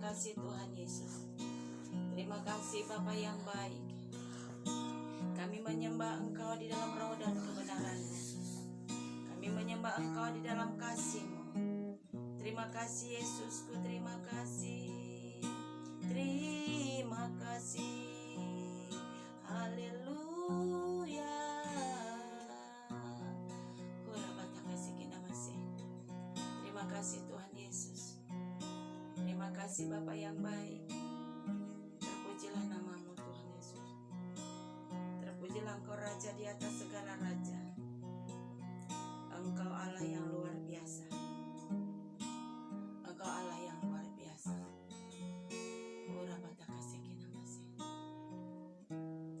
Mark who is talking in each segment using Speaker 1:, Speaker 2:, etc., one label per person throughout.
Speaker 1: kasih Tuhan Yesus. Terima kasih Bapa yang baik. Kami menyembah Engkau di dalam roh dan kebenaran-Mu. Kami menyembah Engkau di dalam kasih-Mu. Terima kasih Yesusku, terima kasih. Terima kasih. Haleluya. Terima kasih Tuhan Yesus. Terima kasih Bapa yang baik. Terpujilah nama-Mu Tuhan Yesus. Terpujilah Engkau Raja di atas segala raja. Engkau Allah yang luar biasa. Engkau Allah yang luar biasa.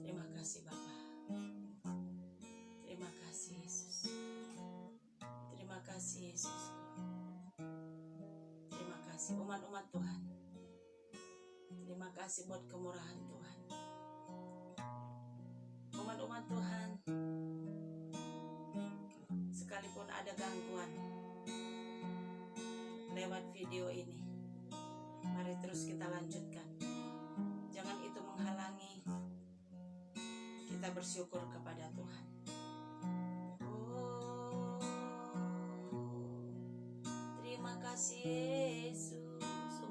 Speaker 1: Terima kasih Bapa. Terima kasih Yesus. Terima kasih Yesus. Terima kasih umat-umat Tuhan. Terima kasih buat kemurahan Tuhan. Umat-umat Tuhan, sekalipun ada gangguan lewat video ini, mari terus kita lanjutkan. Jangan itu menghalangi kita bersyukur kepada Tuhan. Oh, terima kasih Yesus.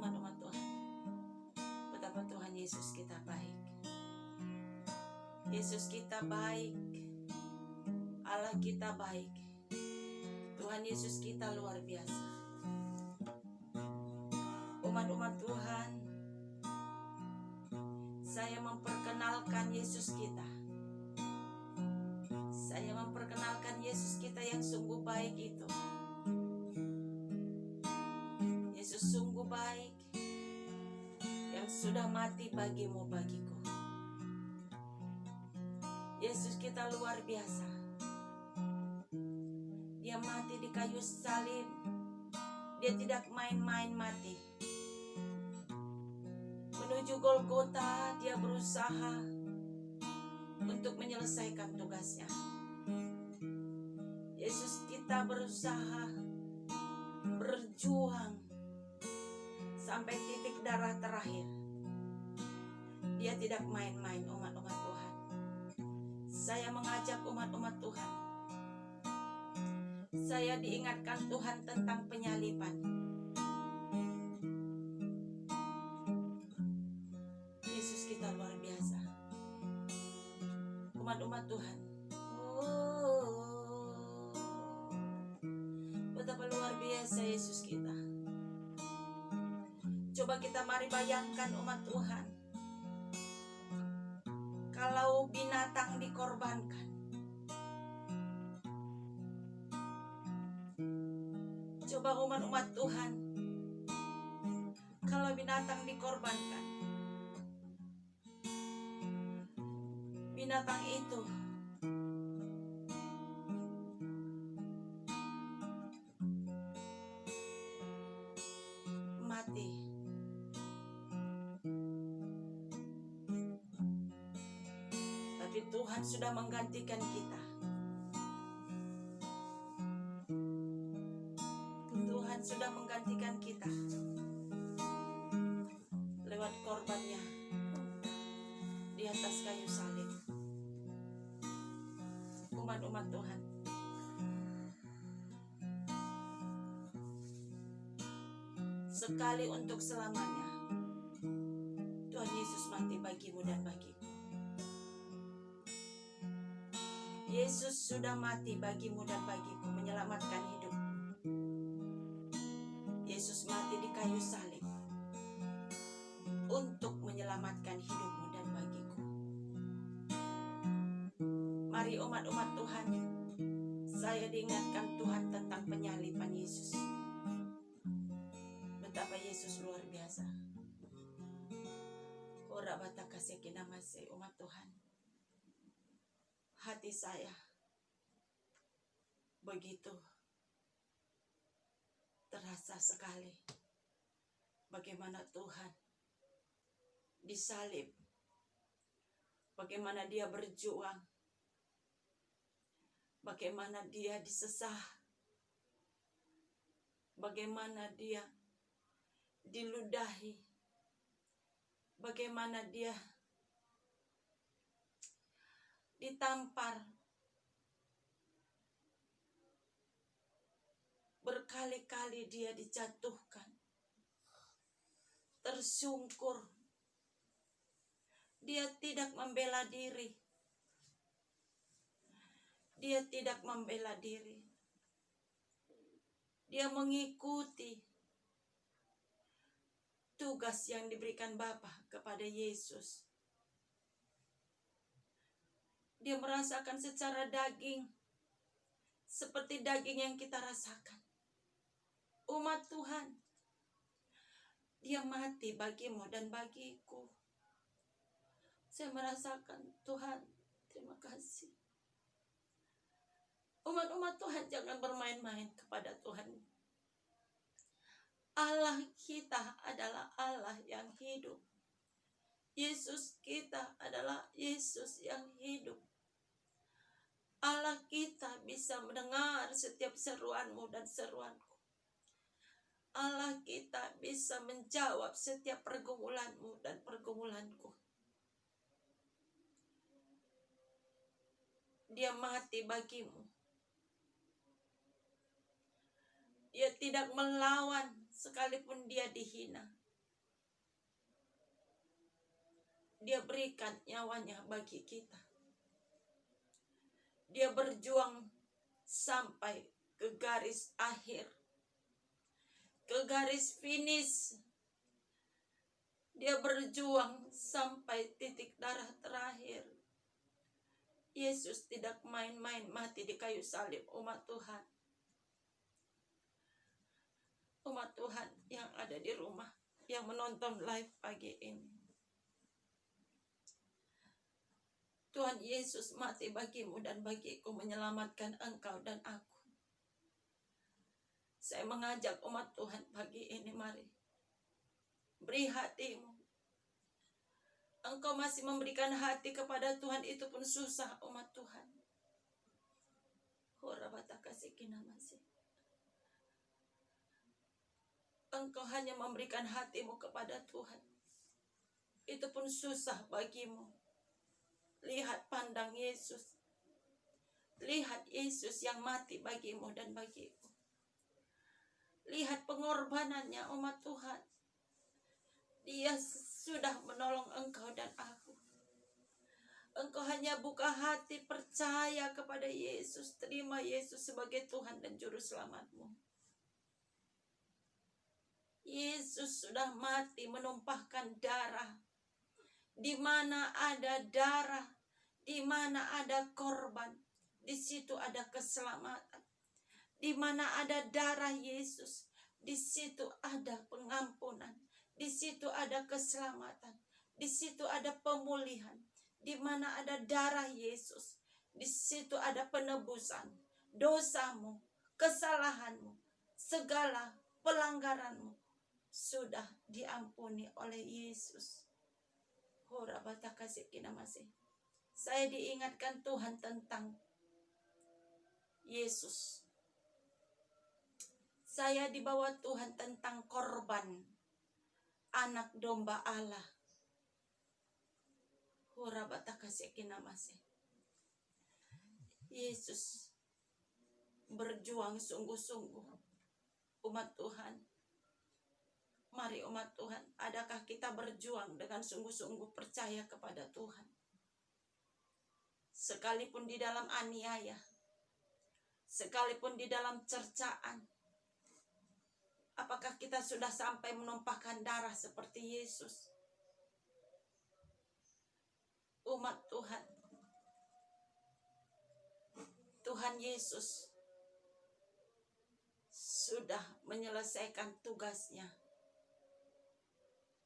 Speaker 1: Umat-umat Tuhan, betapa Tuhan Yesus kita baik. Yesus kita baik. Allah kita baik. Tuhan Yesus kita luar biasa. Umat-umat Tuhan, saya memperkenalkan Yesus kita. Saya memperkenalkan Yesus kita yang sungguh baik itu. Yesus sungguh baik, yang sudah mati bagimu, bagiku. Yesus kita luar biasa. Dia mati di kayu salib. Dia tidak main-main mati. Menuju Golgota, dia berusaha untuk menyelesaikan tugasnya. Yesus kita berusaha, berjuang sampai titik darah terakhir. Dia tidak main-main, umat-umat Tuhan. Saya mengajak umat-umat Tuhan. Saya diingatkan Tuhan tentang penyaliban. Yesus kita luar biasa. Umat-umat Tuhan. Oh, betapa luar biasa Yesus kita. Coba kita mari bayangkan umat Tuhan. Kalau binatang dikorbankan, coba umat-umat Tuhan, kalau binatang dikorbankan, binatang itu mati. Tapi Tuhan sudah menggantikan kita. Tuhan sudah menggantikan kita lewat korbannya di atas kayu salib. Umat-umat Tuhan, sekali untuk selamanya Tuhan Yesus mati bagimu dan bagiku. Yesus sudah mati bagimu dan bagiku, menyelamatkan hidup. Yesus mati di kayu salib untuk menyelamatkan hidupmu dan bagiku. Mari umat-umat Tuhan, saya diingatkan Tuhan tentang penyaliban Yesus. Betapa Yesus luar biasa. Ora bata kasih kinamase umat Tuhan. Hati saya begitu terasa sekali bagaimana Tuhan disalib, bagaimana dia berjuang, bagaimana dia disesah, bagaimana dia diludahi, bagaimana dia ditampar berkali-kali, dia dijatuhkan, tersungkur. Dia tidak membela diri. Dia tidak membela diri. Dia mengikuti tugas yang diberikan Bapa kepada Yesus. Dia merasakan secara daging seperti daging yang kita rasakan. Umat Tuhan, dia mati bagimu dan bagiku. Saya merasakan, Tuhan, terima kasih. Umat-umat Tuhan, jangan bermain-main kepada Tuhan. Allah kita adalah Allah yang hidup. Yesus kita adalah Yesus yang hidup. Allah kita bisa mendengar setiap seruanmu dan seruanku. Allah kita bisa menjawab setiap pergumulanmu dan pergumulanku. Dia mati bagimu. Dia tidak melawan sekalipun dia dihina. Dia berikan nyawanya bagi kita. Dia berjuang sampai ke garis akhir, ke garis finish. Dia berjuang sampai titik darah terakhir. Yesus tidak main-main mati di kayu salib, umat Tuhan. Umat Tuhan yang ada di rumah, yang menonton live pagi ini. Tuhan Yesus mati bagimu dan bagiku, menyelamatkan engkau dan aku. Saya mengajak umat Tuhan pagi ini, mari. Beri hatimu. Engkau masih memberikan hati kepada Tuhan, itu pun susah, umat Tuhan. Engkau hanya memberikan hatimu kepada Tuhan, itu pun susah bagimu. Lihat, pandang Yesus. Lihat Yesus yang mati bagimu dan bagiku. Lihat pengorbanannya, umat Tuhan. Dia sudah menolong engkau dan aku. Engkau hanya buka hati, percaya kepada Yesus. Terima Yesus sebagai Tuhan dan Juru Selamatmu. Yesus sudah mati menumpahkan darah. Di mana ada darah, di mana ada korban, di situ ada keselamatan. Di mana ada darah Yesus, di situ ada pengampunan, di situ ada keselamatan, di situ ada pemulihan. Di mana ada darah Yesus, di situ ada penebusan. Dosamu, kesalahanmu, segala pelanggaranmu sudah diampuni oleh Yesus. Saya diingatkan Tuhan tentang Yesus. Saya dibawa Tuhan tentang korban anak domba Allah. Yesus berjuang sungguh-sungguh. Umat Tuhan, mari umat Tuhan, adakah kita berjuang dengan sungguh-sungguh percaya kepada Tuhan? Sekalipun di dalam aniaya, sekalipun di dalam cercaan, apakah kita sudah sampai menumpahkan darah seperti Yesus? Umat Tuhan, Tuhan Yesus sudah menyelesaikan tugasnya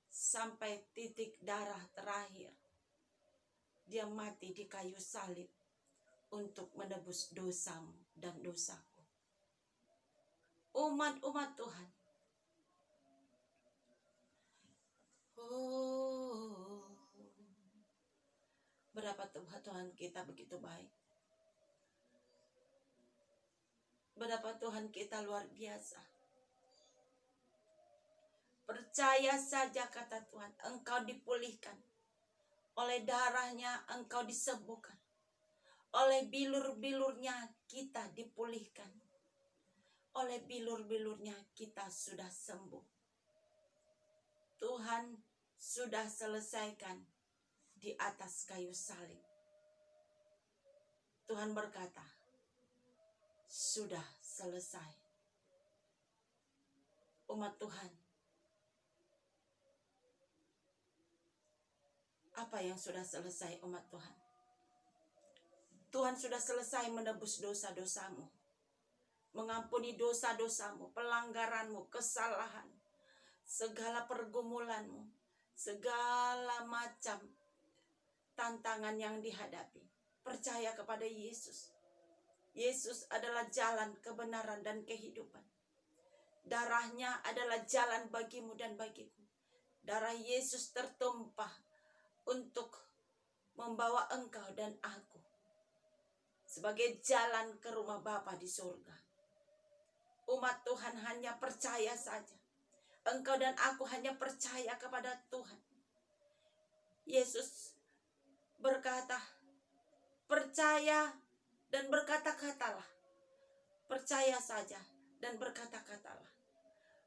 Speaker 1: sampai titik darah terakhir. Dia mati di kayu salib untuk menebus dosamu dan dosaku. Umat-umat Tuhan, berapa Tuhan kita begitu baik. Berapa Tuhan kita luar biasa. Percaya saja kata Tuhan, engkau dipulihkan. Oleh darahnya engkau disembuhkan. Oleh bilur-bilurnya kita dipulihkan. Oleh bilur-bilurnya kita sudah sembuh. Tuhan sudah selesaikan di atas kayu salib. Tuhan berkata, sudah selesai. Umat Tuhan, apa yang sudah selesai umat Tuhan? Tuhan sudah selesai menebus dosa-dosamu, mengampuni dosa-dosamu, pelanggaranmu, kesalahan, segala pergumulanmu, segala macam tantangan yang dihadapi. Percaya kepada Yesus. Yesus adalah jalan, kebenaran, dan kehidupan. Darahnya adalah jalan bagimu dan bagiku. Darah Yesus tertumpah untuk membawa engkau dan aku sebagai jalan ke rumah Bapa di surga. Umat Tuhan hanya percaya saja. Engkau dan aku hanya percaya kepada Tuhan. Yesus berkata, percaya dan berkata-katalah. Percaya saja dan berkata-katalah.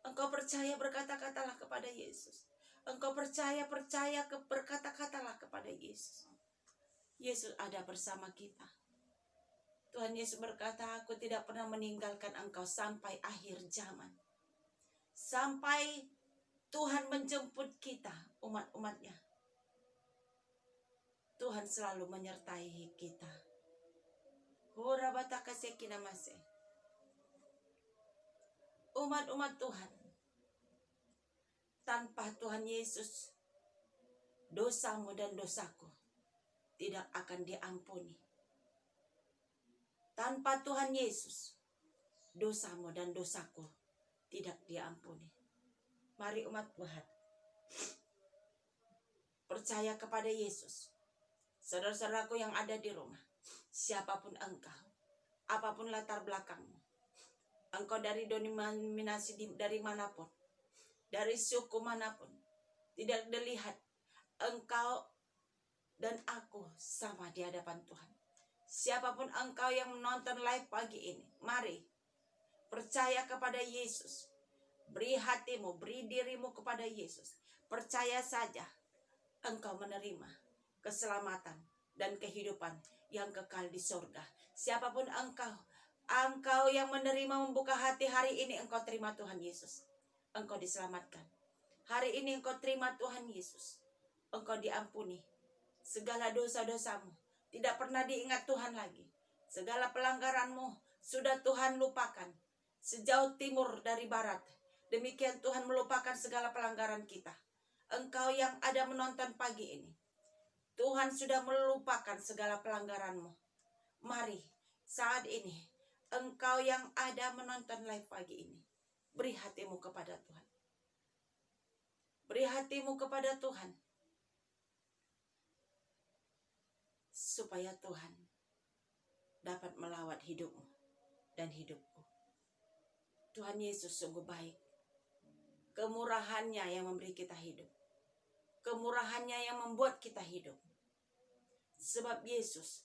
Speaker 1: Engkau percaya, berkata-katalah kepada Yesus. Engkau percaya, berkata-katalah kepada Yesus. Yesus ada bersama kita. Tuhan Yesus berkata, aku tidak pernah meninggalkan engkau sampai akhir zaman. Sampai Tuhan menjemput kita, umat-umatnya. Tuhan selalu menyertai kita. Umat-umat Tuhan, tanpa Tuhan Yesus, dosamu dan dosaku tidak akan diampuni. Tanpa Tuhan Yesus, dosamu dan dosaku tidak diampuni. Mari umat Tuhan, percaya kepada Yesus. Saudara-saudaraku yang ada di rumah, siapapun engkau, apapun latar belakangmu, engkau dari denominasi dari manapun, dari suku manapun, tidak dilihat, engkau dan aku sama di hadapan Tuhan. Siapapun engkau yang menonton live pagi ini, mari percaya kepada Yesus. Beri hatimu, beri dirimu kepada Yesus. Percaya saja, engkau menerima keselamatan dan kehidupan yang kekal di surga. Siapapun engkau yang menerima, membuka hati hari ini, engkau terima Tuhan Yesus. Engkau diselamatkan. Hari ini engkau terima Tuhan Yesus. Engkau diampuni. Segala dosa-dosamu tidak pernah diingat Tuhan lagi. Segala pelanggaranmu sudah Tuhan lupakan. Sejauh timur dari barat, demikian Tuhan melupakan segala pelanggaran kita. Engkau yang ada menonton pagi ini, Tuhan sudah melupakan segala pelanggaranmu. Mari saat ini, engkau yang ada menonton live pagi ini, beri hatimu kepada Tuhan. Beri hatimu kepada Tuhan, supaya Tuhan dapat melawat hidupmu dan hidupku. Tuhan Yesus sungguh baik. Kemurahannya yang memberi kita hidup. Kemurahannya yang membuat kita hidup. Sebab Yesus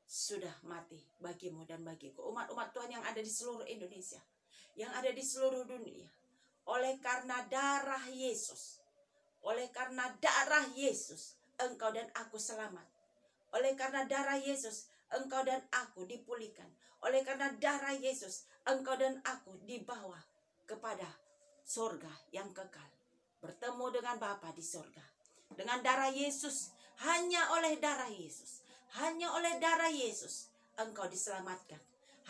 Speaker 1: sudah mati bagimu dan bagiku. Umat-umat Tuhan yang ada di seluruh Indonesia, yang ada di seluruh dunia. Oleh karena darah Yesus, engkau dan aku selamat. Oleh karena darah Yesus, engkau dan aku dipulihkan. Oleh karena darah Yesus, engkau dan aku dibawa kepada surga yang kekal. Bertemu dengan Bapa di surga. Dengan darah Yesus, hanya oleh darah Yesus. Hanya oleh darah Yesus, engkau diselamatkan.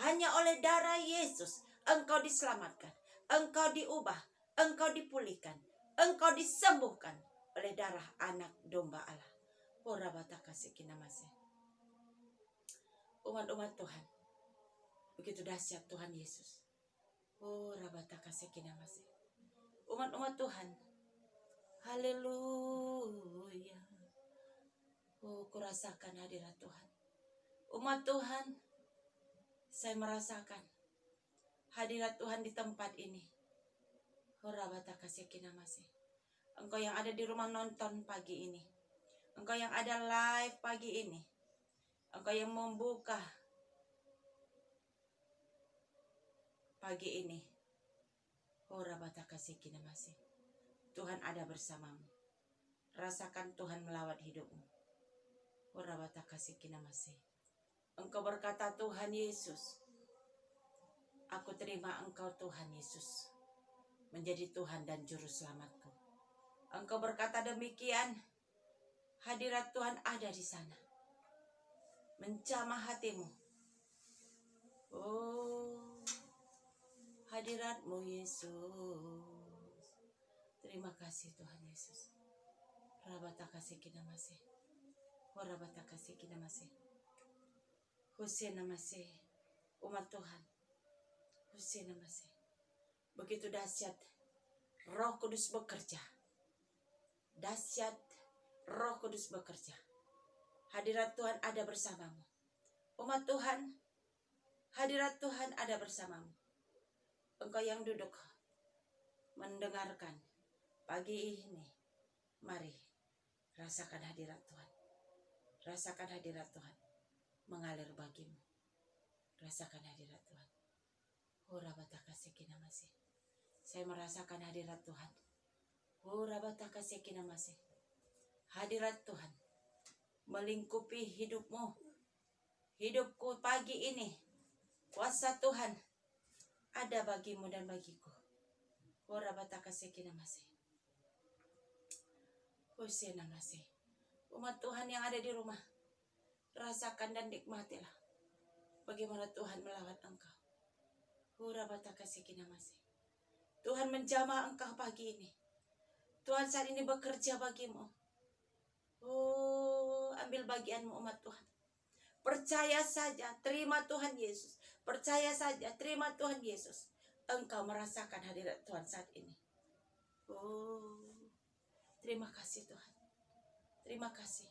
Speaker 1: Hanya oleh darah Yesus, engkau diselamatkan. Engkau diubah, engkau dipulihkan. Engkau disembuhkan oleh darah anak domba Allah. Umat-umat Tuhan, begitu dahsyat Tuhan Yesus. Umat-umat Tuhan, haleluya. Kurasakan hadirat Tuhan. Umat Tuhan, saya merasakan hadirat Tuhan di tempat ini. Horabata kasih kinamase. Engkau yang ada di rumah nonton pagi ini. Engkau yang ada live pagi ini. Engkau yang membuka pagi ini. Horabata kasih kinamase. Tuhan ada bersamamu. Rasakan Tuhan melawat hidupmu. Horabata kasih kinamase. Engkau berkata, Tuhan Yesus, aku terima Engkau Tuhan Yesus menjadi Tuhan dan Juru Selamatku. Engkau berkata demikian, hadirat Tuhan ada di sana. Menjamah hatimu. Oh, hadirat-Mu Yesus. Terima kasih Tuhan Yesus. Rabata kasih kinamase. Horabata kasih kinamase. Hussein namase. Umat Tuhan. Hussein namase. Begitu dahsyat Roh Kudus bekerja. Dahsyat Roh Kudus bekerja. Hadirat Tuhan ada bersamamu. Umat Tuhan, hadirat Tuhan ada bersamamu. Engkau yang duduk mendengarkan pagi ini, mari rasakan hadirat Tuhan. Rasakan hadirat Tuhan mengalir bagimu. Rasakan hadirat Tuhan. Horabata kasih kinamase. Saya merasakan hadirat Tuhan. Horabata kasih kinamase. Hadirat Tuhan melingkupi hidupmu. Hidupku pagi ini. Kuasa Tuhan ada bagimu dan bagiku. Horabata kasih kinamase. Hussein namase. Umat Tuhan yang ada di rumah, rasakan dan nikmatilah bagaimana Tuhan melawat engkau. Horabata kasih kinamase. Tuhan menjamah engkau pagi ini. Tuhan saat ini bekerja bagimu. Oh, ambil bagianmu umat Tuhan. Percaya saja, terima Tuhan Yesus. Percaya saja, terima Tuhan Yesus. Engkau merasakan hadirat Tuhan saat ini. Oh, terima kasih Tuhan. Terima kasih.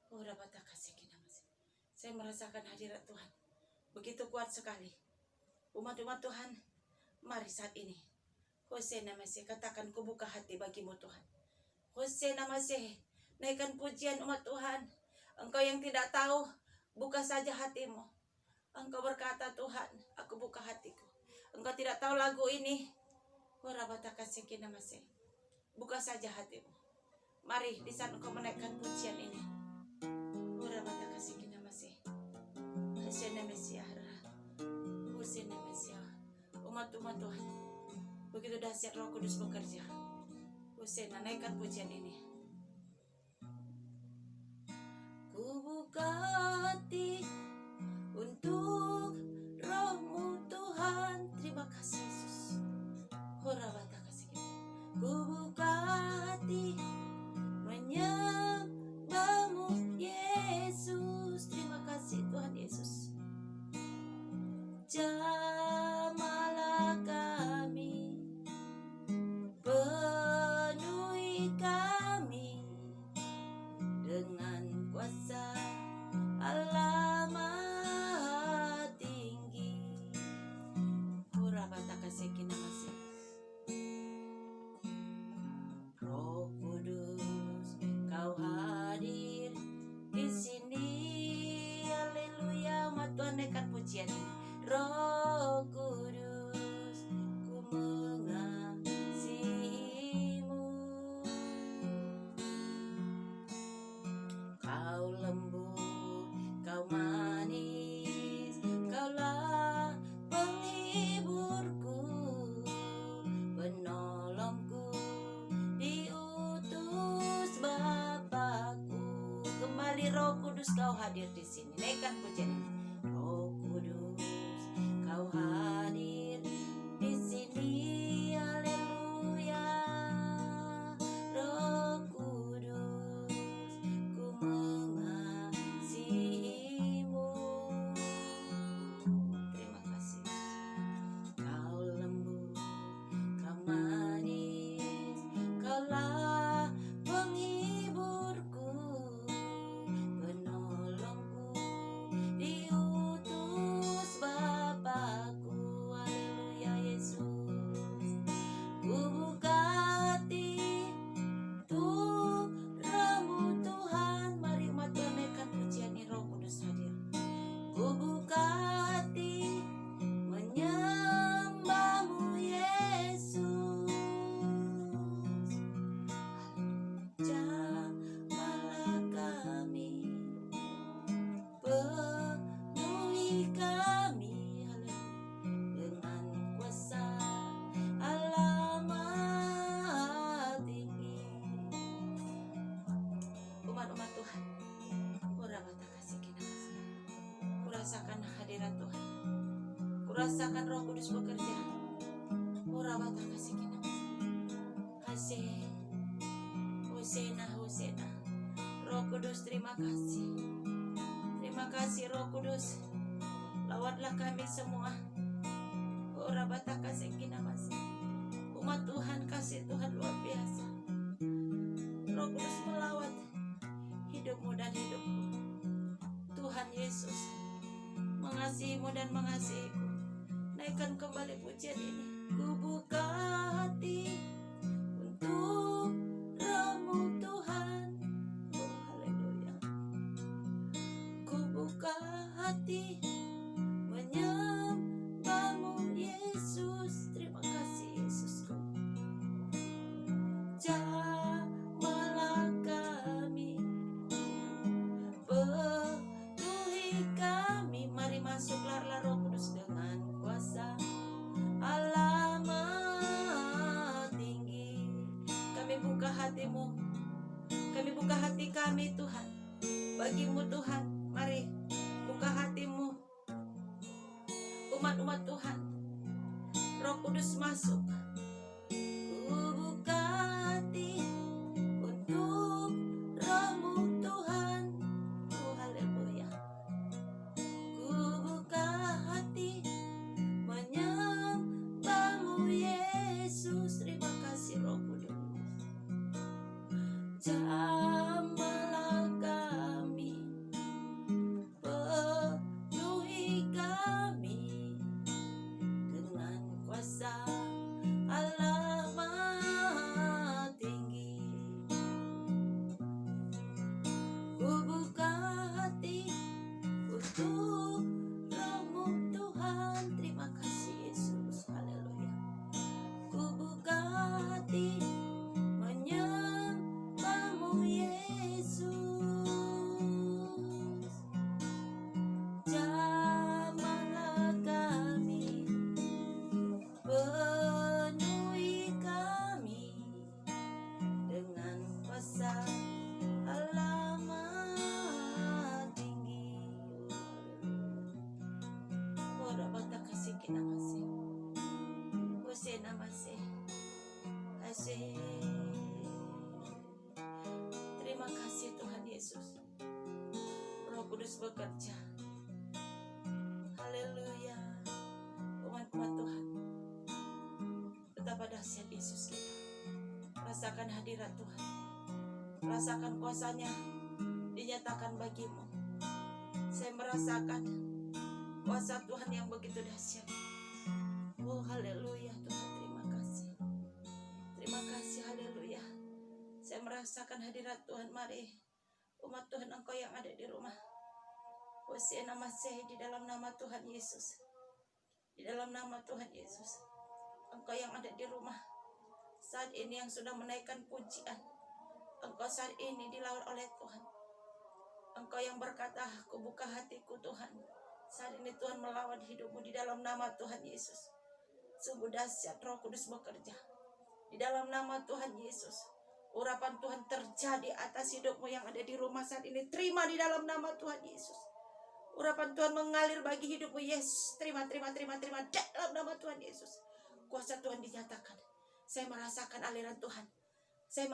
Speaker 1: Horabata kasih kinamase. Saya merasakan hadirat Tuhan. Begitu kuat sekali. Umat-umat Tuhan, mari saat ini. Hosea namase, katakan ku buka hati bagimu Tuhan. Hosea namase, naikkan pujian umat Tuhan. Engkau yang tidak tahu, buka saja hatimu. Engkau berkata, Tuhan, aku buka hatiku. Engkau tidak tahu lagu ini. Horabata kasih kinamase. Buka saja hatimu. Mari di saat engkau menaikkan pujian ini. Horabata kasih kinamase. Hosea namase. Hosea namase. Umat-umat Tuhan, begitu dahsyat Roh Kudus bekerja. Hussein, naikkan pujian ini. Ku buka hati untuk Roh-Mu Tuhan. Terima kasih Yesus. Horabata kasih. Ku buka hati menyembah-Mu Yesus. Terima kasih Tuhan Yesus. Jamalah kami, penuhi kami dengan kuasa Allah Maha Tinggi. Horabata kasih kinamase. Roh Kudus, Kau hadir di sini. Haleluya, umat Tuhan, naikkan pujian ini. Roh Kudus, ku mengasihi-Mu. Kau lembut, Kau manis, Kaulah penghiburku, penolongku, diutus Bapakku. Kembali Roh Kudus, Kau hadir di sini. Naikkan pujian ini. Roh Kudus, Kau hadir di sini. Haleluya. Roh Kudus, ku mengasihi-Mu. Terima kasih. Kau lembut, Kau manis, Kaulah penghiburku, penolongku, di rasakan hadirat Tuhan. Ku rasakan Roh Kudus bekerja. Urabata kasih kita. Hosena. Roh Kudus, terima kasih. Terima kasih Roh Kudus. Lawatlah kami semua. Urabata kasih kita masih. Umat Tuhan, kasih Tuhan luar biasa. Roh Kudus melawat hidupmu dan hidupku. Tuhan Yesus mengasihimu dan mengasihiku. Naikkan kembali pujian ini. Ku buka hati untuk Roh-Mu Tuhan. Oh haleluya. Ku buka hati menyembah-Mu Yesus. Terima kasih Yesusku. Jamahlah kami, penuhi kami. Mari masuklah Roh Kudus dengan kuasa Allah Maha Tinggi. Kami buka hatimu, kami buka hati kami Tuhan, bagimu Tuhan. Mari buka hatimu, umat-umat Tuhan. Roh Kudus masuk. Ku buka hati untuk Roh-Mu Tuhan. Oh haleluya. Ku buka hati menyembah-Mu Yesus. Terima kasih Roh Kudus. Jamahlah kami, penuhi kami dengan kuasa Allah Maha Tinggi. Ku buka hati untuk Roh-Mu Tuhan. Terima kasih Yesus. Haleluya. Ku buka hati menyembah-Mu Yesus. Jamahlah kami, penuhi kami dengan kuasa Allah Maha Tinggi. Ora bata kasih kita masih. Hosena masih. Asih. Terima kasih Tuhan Yesus. Roh Kudus bekerja. Haleluya. Umat-umat Tuhan, betapa dahsyat Yesus kita. Rasakan hadirat Tuhan. Rasakan kuasanya dinyatakan bagimu. Saya merasakan kuasa Tuhan yang begitu dahsyat. Oh haleluya Tuhan, terima kasih. Terima kasih, haleluya. Saya merasakan hadirat Tuhan. Mari umat Tuhan, engkau yang ada di rumah, Hosea masih di dalam nama Tuhan Yesus. Di dalam nama Tuhan Yesus, engkau yang ada di rumah saat ini yang sudah menaikkan pujian, engkau saat ini dilawat oleh Tuhan. Engkau yang berkata, ku buka hatiku Tuhan. Saat ini Tuhan melawat hidupmu di dalam nama Tuhan Yesus. Sungguh dahsyat Roh Kudus bekerja. Di dalam nama Tuhan Yesus, urapan Tuhan terjadi atas hidupmu yang ada di rumah saat ini. Terima di dalam nama Tuhan Yesus. Urapan Tuhan mengalir bagi hidupmu. Yes, terima dalam nama Tuhan Yesus. Kuasa Tuhan dinyatakan. Saya merasakan aliran Tuhan. Saya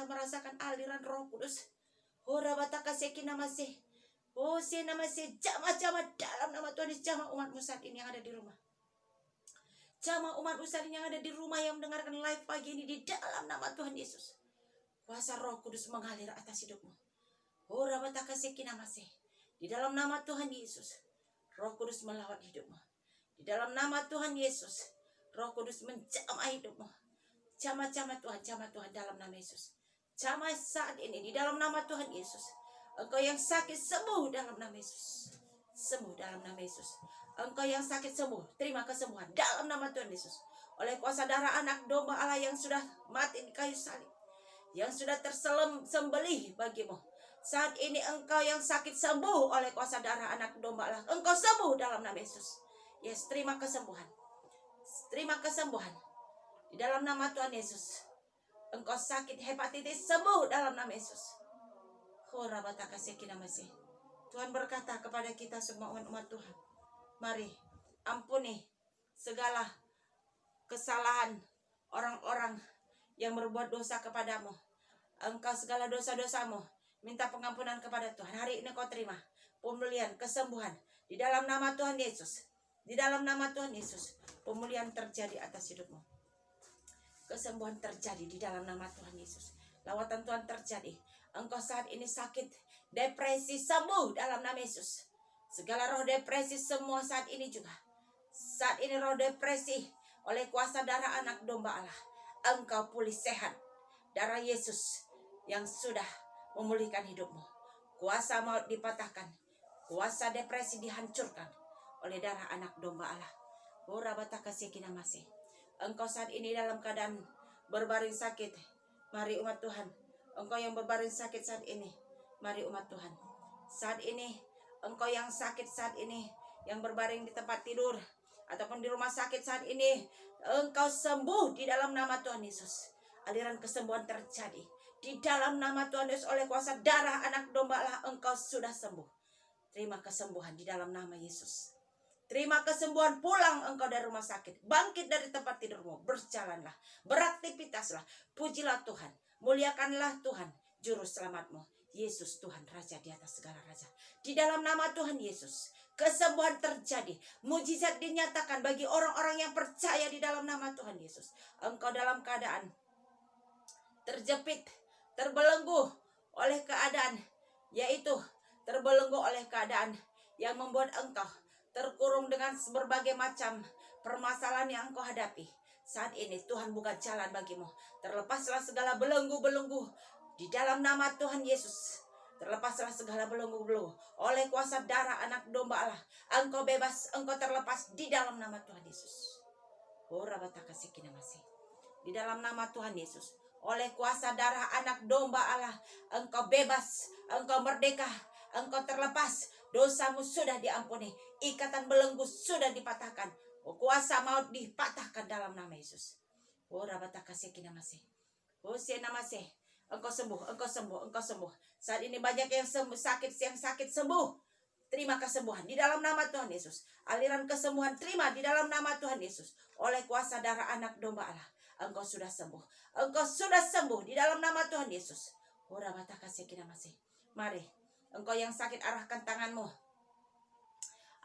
Speaker 1: merasakan aliran Roh Kudus. Ora bataka sekina masih. Oh, sena masih jama-jama dalam nama Tuhan Yesus. Jama umatmu saat ini yang ada di rumah. Jama umatmu saat ini yang ada di rumah yang mendengarkan live pagi ini di dalam nama Tuhan Yesus. Kuasa Roh Kudus mengalir atas hidupmu. Ora bataka sekina masih. Di dalam nama Tuhan Yesus, Roh Kudus melawat hidupmu. Di dalam nama Tuhan Yesus, Roh Kudus menjamah hidupmu. Jama-jama Tuhan dalam nama Yesus. Jama saat ini di dalam nama Tuhan Yesus. Engkau yang sakit sembuh dalam nama Yesus. Sembuh dalam nama Yesus. Engkau yang sakit sembuh, terima kesembuhan dalam nama Tuhan Yesus. Oleh kuasa darah anak domba Allah yang sudah mati di kayu salib, yang sudah tersembelih bagimu. Saat ini engkau yang sakit sembuh oleh kuasa darah anak domba Allah. Engkau sembuh dalam nama Yesus. Yes, terima kesembuhan. Terima kesembuhan. Di dalam nama Tuhan Yesus. Engkau sakit hepatitis sembuh dalam nama Yesus. Tuhan berkata kepada kita semua umat Tuhan, mari ampuni segala kesalahan orang-orang yang berbuat dosa kepadamu. Engkau segala dosa-dosamu minta pengampunan kepada Tuhan. Hari ini kau terima pemulihan, kesembuhan di dalam nama Tuhan Yesus. Di dalam nama Tuhan Yesus, pemulihan terjadi atas hidupmu. Kesembuhan terjadi di dalam nama Tuhan Yesus. Lawatan Tuhan terjadi. Engkau saat ini sakit, depresi, sembuh dalam nama Yesus. Segala roh depresi semua saat ini juga. Saat ini roh depresi oleh kuasa darah anak domba Allah, engkau pulih sehat. Darah Yesus yang sudah memulihkan hidupmu. Kuasa maut dipatahkan. Kuasa depresi dihancurkan oleh darah anak domba Allah. Engkau saat ini dalam keadaan berbaring sakit. Mari umat Tuhan. Engkau yang berbaring sakit saat ini. Mari umat Tuhan. Saat ini engkau yang sakit saat ini, yang berbaring di tempat tidur ataupun di rumah sakit saat ini, engkau sembuh di dalam nama Tuhan Yesus. Aliran kesembuhan terjadi di dalam nama Tuhan Yesus. Oleh kuasa darah anak domba Allah, engkau sudah sembuh. Terima kesembuhan di dalam nama Yesus. Terima kesembuhan, pulang engkau dari rumah sakit. Bangkit dari tempat tidurmu. Berjalanlah, beraktivitaslah. Pujilah Tuhan, muliakanlah Tuhan, juru selamatmu. Yesus Tuhan Raja di atas segala raja. Di dalam nama Tuhan Yesus, kesembuhan terjadi. Mujizat dinyatakan bagi orang-orang yang percaya di dalam nama Tuhan Yesus. Engkau dalam keadaan terjepit, terbelenggu oleh keadaan, yaitu terbelenggu oleh keadaan yang membuat engkau terkurung dengan berbagai macam permasalahan yang engkau hadapi. Saat ini Tuhan buka jalan bagimu. Terlepaslah segala belenggu-belenggu di dalam nama Tuhan Yesus. Terlepaslah segala belenggu-belenggu oleh kuasa darah anak domba Allah. Engkau bebas, engkau terlepas di dalam nama Tuhan Yesus. Di dalam nama Tuhan Yesus, oleh kuasa darah anak domba Allah, engkau bebas, engkau merdeka, engkau terlepas. Dosamu sudah diampuni, ikatan belenggu sudah dipatahkan, kuasa maut dipatahkan dalam nama Yesus. Engkau sembuh, engkau sembuh, engkau sembuh. Saat ini banyak yang sakit sembuh. Terima kesembuhan di dalam nama Tuhan Yesus. Aliran kesembuhan terima di dalam nama Tuhan Yesus. Oleh kuasa darah anak domba Allah, engkau sudah sembuh. Engkau sudah sembuh di dalam nama Tuhan Yesus. Mari, engkau yang sakit, arahkan tanganmu.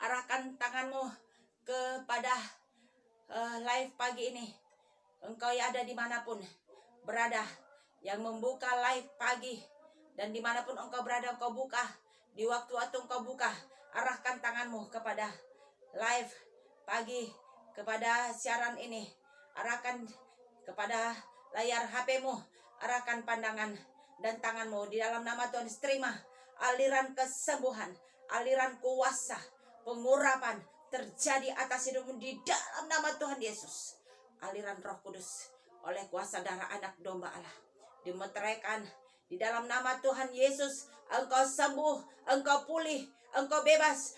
Speaker 1: Arahkan tanganmu kepada live pagi ini. Engkau yang ada dimanapun berada, yang membuka live pagi, dan dimanapun engkau berada, engkau buka. Di waktu-waktu engkau buka, arahkan tanganmu kepada live pagi, kepada siaran ini. Arahkan kepada layar HP-mu, arahkan pandangan dan tanganmu di dalam nama Tuhan. Terima aliran kesembuhan, aliran kuasa, pengurapan terjadi atas hidupmu di dalam nama Tuhan Yesus. Aliran Roh Kudus oleh kuasa darah anak domba Allah dimeteraikan di dalam nama Tuhan Yesus. Engkau sembuh, engkau pulih, engkau bebas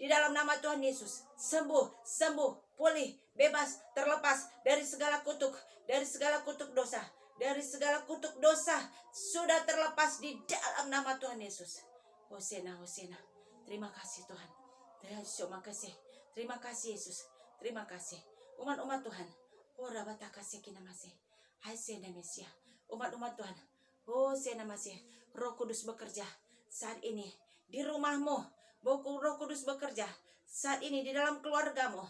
Speaker 1: di dalam nama Tuhan Yesus. Sembuh, pulih, bebas, terlepas dari segala kutuk dosa, dari segala kutuk dosa sudah terlepas di dalam nama Tuhan Yesus. Hosana. Terima kasih Tuhan. Terima kasih. Terima kasih Yesus. Terima kasih. Umat-umat Tuhan. Umat-umat Tuhan. Roh Kudus bekerja saat ini di rumahmu. Roh Kudus bekerja saat ini di dalam keluargamu.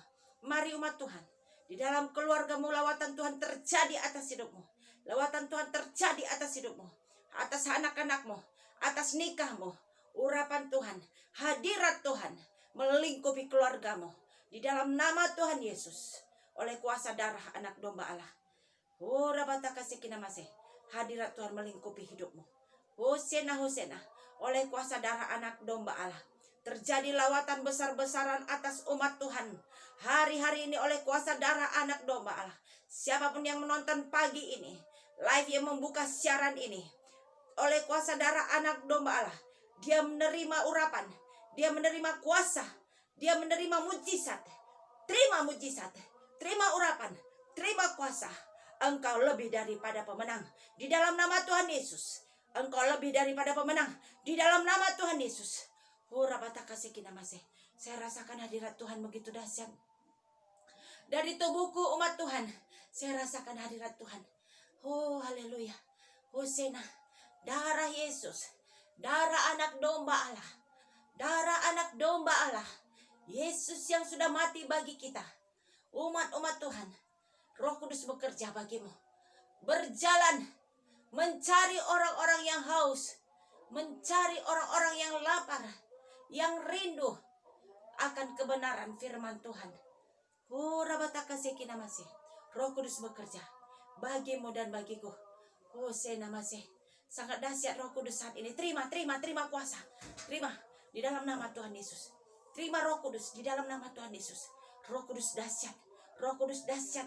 Speaker 1: Mari umat Tuhan, di dalam keluargamu lawatan Tuhan terjadi atas hidupmu. Lawatan Tuhan terjadi atas hidupmu, atas anak-anakmu, atas nikahmu. Urapan Tuhan, hadirat Tuhan melingkupi keluargamu di dalam nama Tuhan Yesus. Oleh kuasa darah anak domba Allah. Hadirat Tuhan melingkupi hidupmu. Hosana. Oleh kuasa darah anak domba Allah, terjadi lawatan besar-besaran atas umat Tuhan hari-hari ini oleh kuasa darah anak domba Allah. Siapapun yang menonton pagi ini, live yang membuka siaran ini, oleh kuasa darah anak domba Allah, dia menerima urapan, dia menerima kuasa, dia menerima mujizat. Terima mujizat, terima urapan, terima kuasa. Engkau lebih daripada pemenang di dalam nama Tuhan Yesus. Engkau lebih daripada pemenang di dalam nama Tuhan Yesus. Saya rasakan hadirat Tuhan begitu dahsyat. Dari tubuhku umat Tuhan, saya rasakan hadirat Tuhan. Oh haleluya. Hosena, darah Yesus, darah anak domba Allah, darah anak domba Allah, Yesus yang sudah mati bagi kita. Umat-umat Tuhan, Roh Kudus bekerja bagimu, berjalan mencari orang-orang yang haus, mencari orang-orang yang lapar, yang rindu akan kebenaran firman Tuhan. Oh rabatakaseki namase. Roh Kudus bekerja bagimu dan bagiku. Oh senamase. Sangat dahsyat Roh Kudus saat ini. Terima kuasa. Terima di dalam nama Tuhan Yesus. Terima Roh Kudus di dalam nama Tuhan Yesus. Roh Kudus dahsyat. Roh Kudus dahsyat.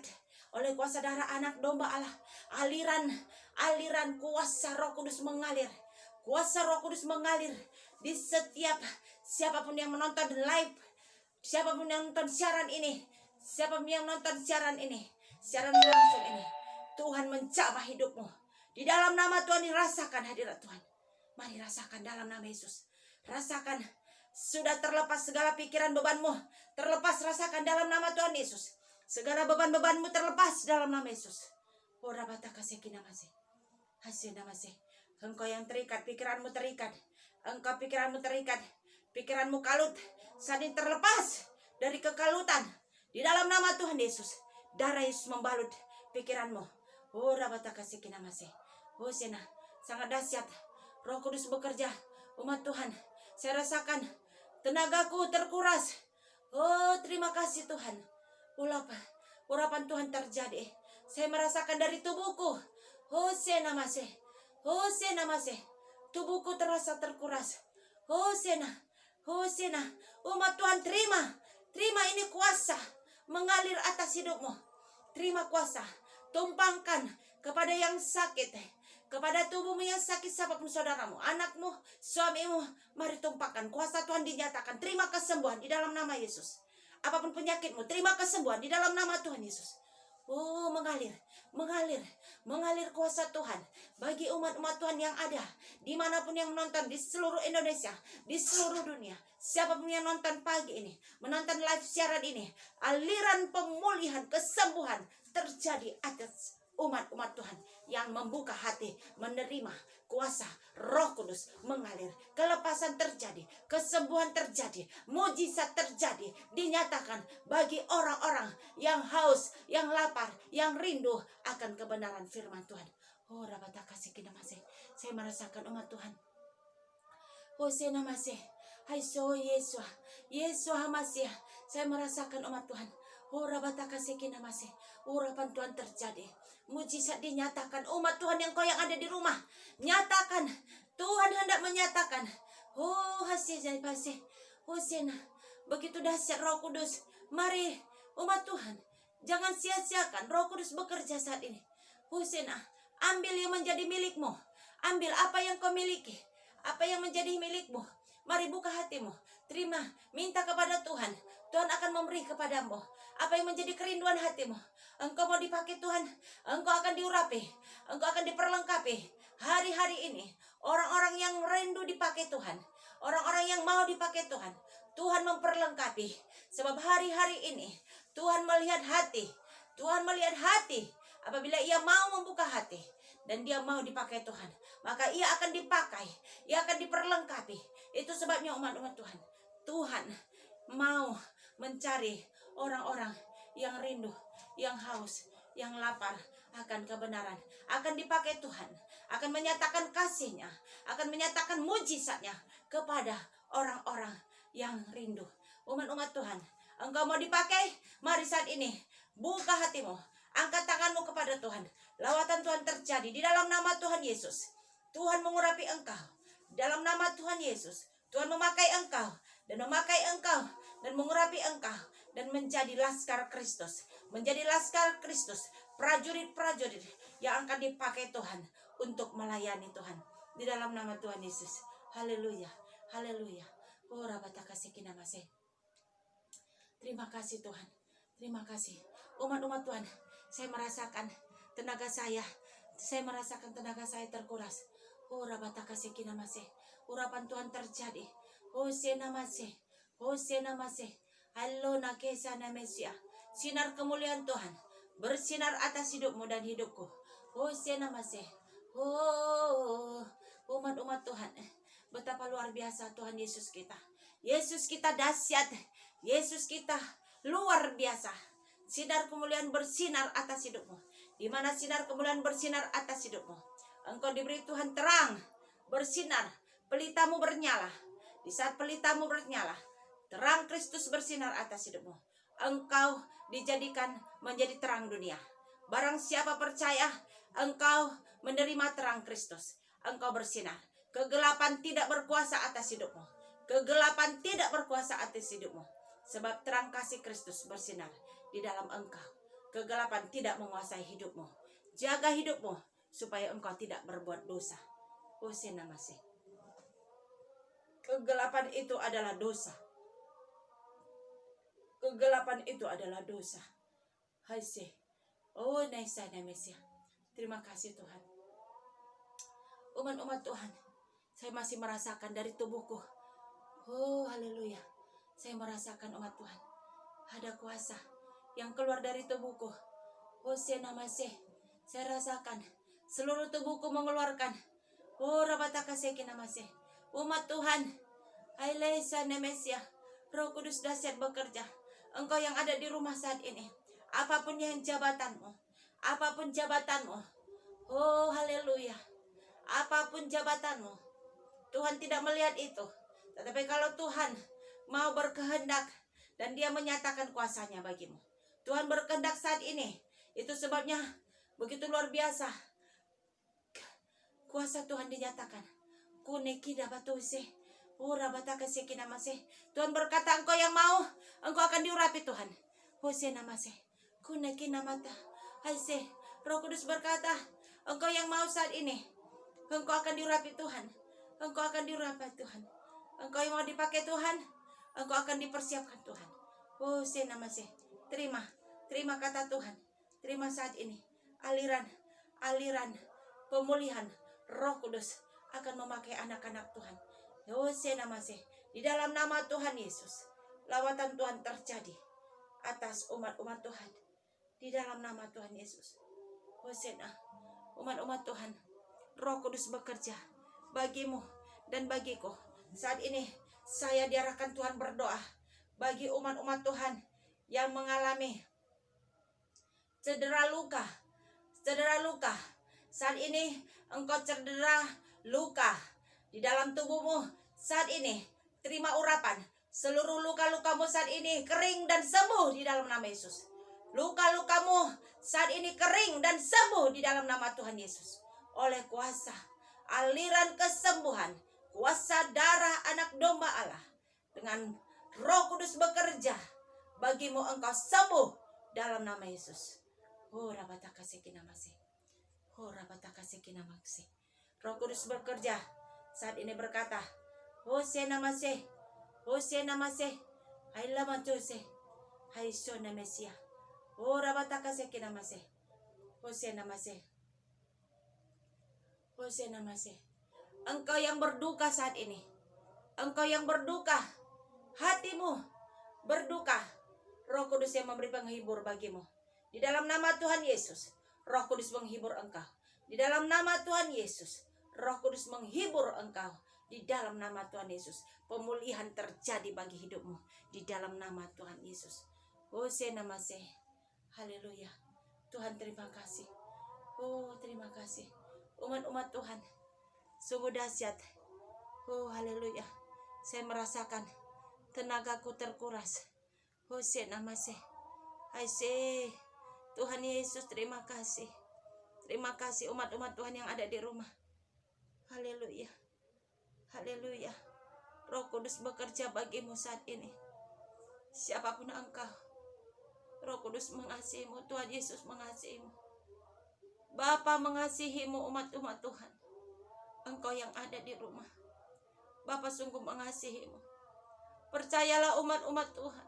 Speaker 1: Oleh kuasa darah anak domba Allah, aliran kuasa Roh Kudus mengalir. Kuasa Roh Kudus mengalir di setiap siapapun yang menonton live, siapapun yang nonton siaran ini, siapapun yang nonton siaran ini, siaran langsung ini. Tuhan menjamah hidupmu. Di dalam nama Tuhan dirasakan hadirat Tuhan. Mari rasakan dalam nama Yesus. Rasakan sudah terlepas segala pikiran bebanmu. Terlepas, rasakan dalam nama Tuhan Yesus. Segala beban-bebanmu terlepas dalam nama Yesus. Ora batakaseki namase. Hasih namase. Engkau yang terikat, pikiranmu terikat. Engkau pikiranmu terikat. Pikiranmu kalut. Saat ini terlepas dari kekalutan. Di dalam nama Tuhan Yesus. Darah Yesus membalut pikiranmu. Ora batakaseki namase. Oh sena. Sangat dahsyat. Roh Kudus bekerja. Umat Tuhan. Saya rasakan tenagaku terkuras. Oh terima kasih Tuhan. Urapan Tuhan terjadi. Saya merasakan dari tubuhku. Hosena mase. Hosena mase. Tubuhku terasa terkuras. Hosena. Hosena. Umat Tuhan terima. Terima ini kuasa mengalir atas hidupmu. Terima kuasa. Tumpangkan kepada yang sakit. Kepada tubuhmu yang sakit, siapapun saudaramu, anakmu, suamimu. Mari tumpahkan. Kuasa Tuhan dinyatakan. Terima kesembuhan di dalam nama Yesus. Apapun penyakitmu, terima kesembuhan di dalam nama Tuhan Yesus. Oh mengalir kuasa Tuhan bagi umat-umat Tuhan yang ada dimanapun yang menonton di seluruh Indonesia, di seluruh dunia. Siapapun yang nonton pagi ini, menonton live siaran ini, aliran pemulihan, kesembuhan terjadi atas umat-umat Tuhan yang membuka hati menerima kuasa Roh Kudus mengalir. Kelepasan terjadi, kesembuhan terjadi, mujizat terjadi, dinyatakan bagi orang-orang yang haus, yang lapar, yang rindu akan kebenaran firman Tuhan. Oh rabatakaseki namase. Saya merasakan umat Tuhan. Hosena masih. Hai so Yesus. Yesus masih. Saya merasakan umat Tuhan. Oh rabatakaseki namase. Urapan Tuhan terjadi. Mujizat dinyatakan. Umat Tuhan yang kau yang ada di rumah, nyatakan. Tuhan hendak menyatakan. Oh hasil jadi pasih. Hosena. Begitu dahsyat Roh Kudus. Mari umat Tuhan, jangan sia-siakan Roh Kudus bekerja saat ini. Hosena. Ambil yang menjadi milikmu. Ambil apa yang kau miliki. Apa yang menjadi milikmu. Mari buka hatimu. Terima. Minta kepada Tuhan. Tuhan akan memberi kepadamu apa yang menjadi kerinduan hatimu. Engkau mau dipakai Tuhan. Engkau akan diurapi. Engkau akan diperlengkapi. Hari-hari ini orang-orang yang rindu dipakai Tuhan. Orang-orang yang mau dipakai Tuhan. Tuhan memperlengkapi. Sebab hari-hari ini Tuhan melihat hati. Tuhan melihat hati. Apabila ia mau membuka hati dan dia mau dipakai Tuhan, maka ia akan dipakai. Ia akan diperlengkapi. Itu sebabnya umat-umat Tuhan. Tuhan mau mencari orang-orang yang rindu, yang haus, yang lapar akan kebenaran. Akan dipakai Tuhan. Akan menyatakan kasih-Nya. Akan menyatakan mujizat-Nya kepada orang-orang yang rindu. Umat-umat Tuhan, engkau mau dipakai? Mari saat ini buka hatimu. Angkat tanganmu kepada Tuhan. Lawatan Tuhan terjadi di dalam nama Tuhan Yesus. Tuhan mengurapi engkau. Dalam nama Tuhan Yesus. Tuhan memakai engkau. Dan memakai engkau. Dan mengurapi engkau. Dan menjadi laskar Kristus. Menjadi laskar Kristus. Prajurit-prajurit yang akan dipakai Tuhan. Untuk melayani Tuhan. Di dalam nama Tuhan Yesus. Haleluya. Haleluya. Oh rabatakaseki namase. Terima kasih Tuhan. Terima kasih. Umat-umat Tuhan. Saya merasakan tenaga saya. Saya merasakan tenaga saya terkuras. Oh rabatakaseki namase. Urapan Tuhan terjadi. Hosea namase. Hosea namase. Halo nakesa namesia. Sinar kemuliaan Tuhan bersinar atas hidupmu dan hidupku. Hosea namase. Oh, umat-umat Tuhan, betapa luar biasa Tuhan Yesus kita. Yesus kita dahsyat. Yesus kita luar biasa. Sinar kemuliaan bersinar atas hidupmu. Di mana sinar kemuliaan bersinar atas hidupmu, engkau diberi Tuhan terang, bersinar, pelitamu bernyala. Di saat pelitamu bernyala, terang Kristus bersinar atas hidupmu. Engkau dijadikan menjadi terang dunia. Barang siapa percaya, engkau menerima terang Kristus, engkau bersinar. Kegelapan tidak berkuasa atas hidupmu. Kegelapan tidak berkuasa atas hidupmu. Sebab terang kasih Kristus bersinar di dalam engkau. Kegelapan tidak menguasai hidupmu. Jaga hidupmu supaya engkau tidak berbuat dosa. Hosea namase. Kegelapan itu adalah dosa. Kegelapan itu adalah dosa. Hase. Oh, naisa namesia. Terima kasih Tuhan. Umat-umat Tuhan, saya masih merasakan dari tubuhku. Oh, haleluya. Saya merasakan umat Tuhan, ada kuasa yang keluar dari tubuhku. Hosea namase. Saya rasakan seluruh tubuhku mengeluarkan. Oh, rabataka seki namase. Umat Tuhan, Ailesa nemesia. Roh Kudus dahsyat bekerja. Engkau yang ada di rumah saat ini, apapun yang jabatanmu, apapun jabatanmu, oh haleluya, apapun jabatanmu, Tuhan tidak melihat itu. Tetapi kalau Tuhan mau berkehendak dan Dia menyatakan kuasanya bagimu, Tuhan berkehendak saat ini. Itu sebabnya begitu luar biasa kuasa Tuhan dinyatakan. Kuneki dabatuse. Tuhan berkata, engkau yang mau, engkau akan diurapi Tuhan. Hosea namase. Kuneki namata. Haise. Roh Kudus berkata, engkau yang mau saat ini, engkau akan diurapi Tuhan. Engkau akan diurapi Tuhan. Engkau yang mau dipakai Tuhan, engkau akan dipersiapkan Tuhan. Hosea namase. Terima kata Tuhan. Terima saat ini. Aliran pemulihan Roh Kudus akan memakai anak-anak Tuhan. Hosea namase. Di dalam nama Tuhan Yesus, lawatan Tuhan terjadi atas umat-umat Tuhan. Di dalam nama Tuhan Yesus. Hosea, umat-umat Tuhan, Roh Kudus bekerja bagimu dan bagiku. Saat ini saya diarahkan Tuhan berdoa bagi umat-umat Tuhan yang mengalami cedera luka. Saat ini engkau cedera luka di dalam tubuhmu. Saat ini terima urapan. Seluruh luka-lukamu saat ini kering dan sembuh di dalam nama Yesus. Luka-lukamu saat ini kering dan sembuh di dalam nama Tuhan Yesus. Oleh kuasa aliran kesembuhan, kuasa darah anak domba Allah, dengan Roh Kudus bekerja bagimu, engkau sembuh dalam nama Yesus. Oh, rabataka sekinamase. Oh, rabataka sekinamase. Roh Kudus bekerja saat ini berkata, Hosea namase. Hosea namase. Haila mantuse. Haiso namesia. Oh, rabataka sekinamase. Hosea namase. Hosea namase. Engkau yang berduka saat ini, engkau yang berduka, hatimu berduka, Roh Kudus yang memberi penghibur bagimu. Di dalam nama Tuhan Yesus, Roh Kudus menghibur engkau. Di dalam nama Tuhan Yesus, Roh Kudus menghibur engkau. Di dalam nama Tuhan Yesus, pemulihan terjadi bagi hidupmu. Di dalam nama Tuhan Yesus. Hosea namase. Haleluya. Tuhan terima kasih. Oh, terima kasih. Umat-umat Tuhan, sungguh dahsyat. Oh, haleluya. Saya merasakan tenagaku terkuras. Hosea namase. Aise. Tuhan Yesus, terima kasih. Terima kasih umat-umat Tuhan yang ada di rumah. Haleluya. Haleluya. Roh Kudus bekerja bagimu saat ini. Siapapun engkau, Roh Kudus mengasihimu. Tuhan Yesus mengasihimu. Bapa mengasihimu, umat-umat Tuhan. Engkau yang ada di rumah, Bapa sungguh mengasihimu. Percayalah umat-umat Tuhan.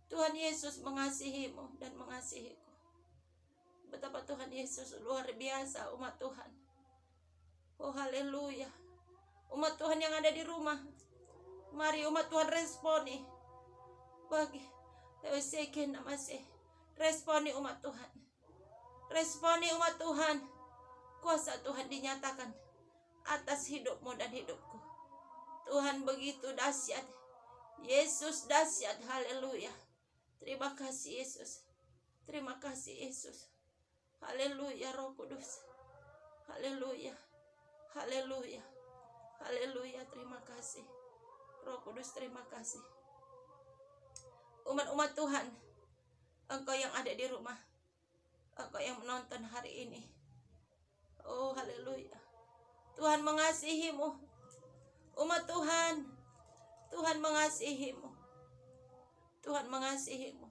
Speaker 1: Tuhan Yesus mengasihimu dan mengasihiku. Betapa Tuhan Yesus luar biasa, umat Tuhan. Oh, haleluya. Umat Tuhan yang ada di rumah, Mari umat Tuhan responi bagi seken namase. Responi umat Tuhan. Responi umat Tuhan. Kuasa Tuhan dinyatakan atas hidupmu dan hidupku. Tuhan begitu dahsyat. Yesus dahsyat. Haleluya. Terima kasih Yesus. Terima kasih Yesus. Haleluya Roh Kudus. Haleluya. Haleluya. Haleluya. Terima kasih Roh Kudus. Terima kasih. Umat-umat Tuhan, engkau yang ada di rumah, engkau yang menonton hari ini, oh haleluya, Tuhan mengasihimu. Umat Tuhan, Tuhan mengasihimu. Tuhan mengasihimu.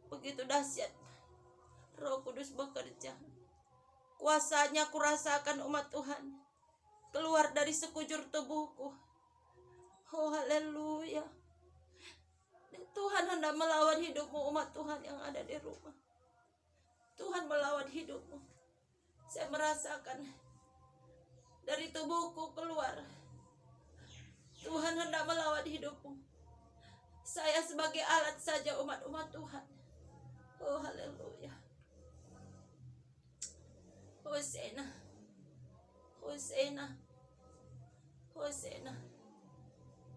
Speaker 1: Begitu dahsyat Roh Kudus bekerja. Kuasanya kurasakan umat Tuhan keluar dari sekujur tubuhku. Oh haleluya. Tuhan hendak melawan hidupmu umat Tuhan yang ada di rumah. Tuhan melawan hidupmu. Saya merasakan dari tubuhku keluar. Tuhan hendak melawan hidupmu. Saya sebagai alat saja umat-umat Tuhan. Oh haleluya. Hosena. Hosena. Hosena.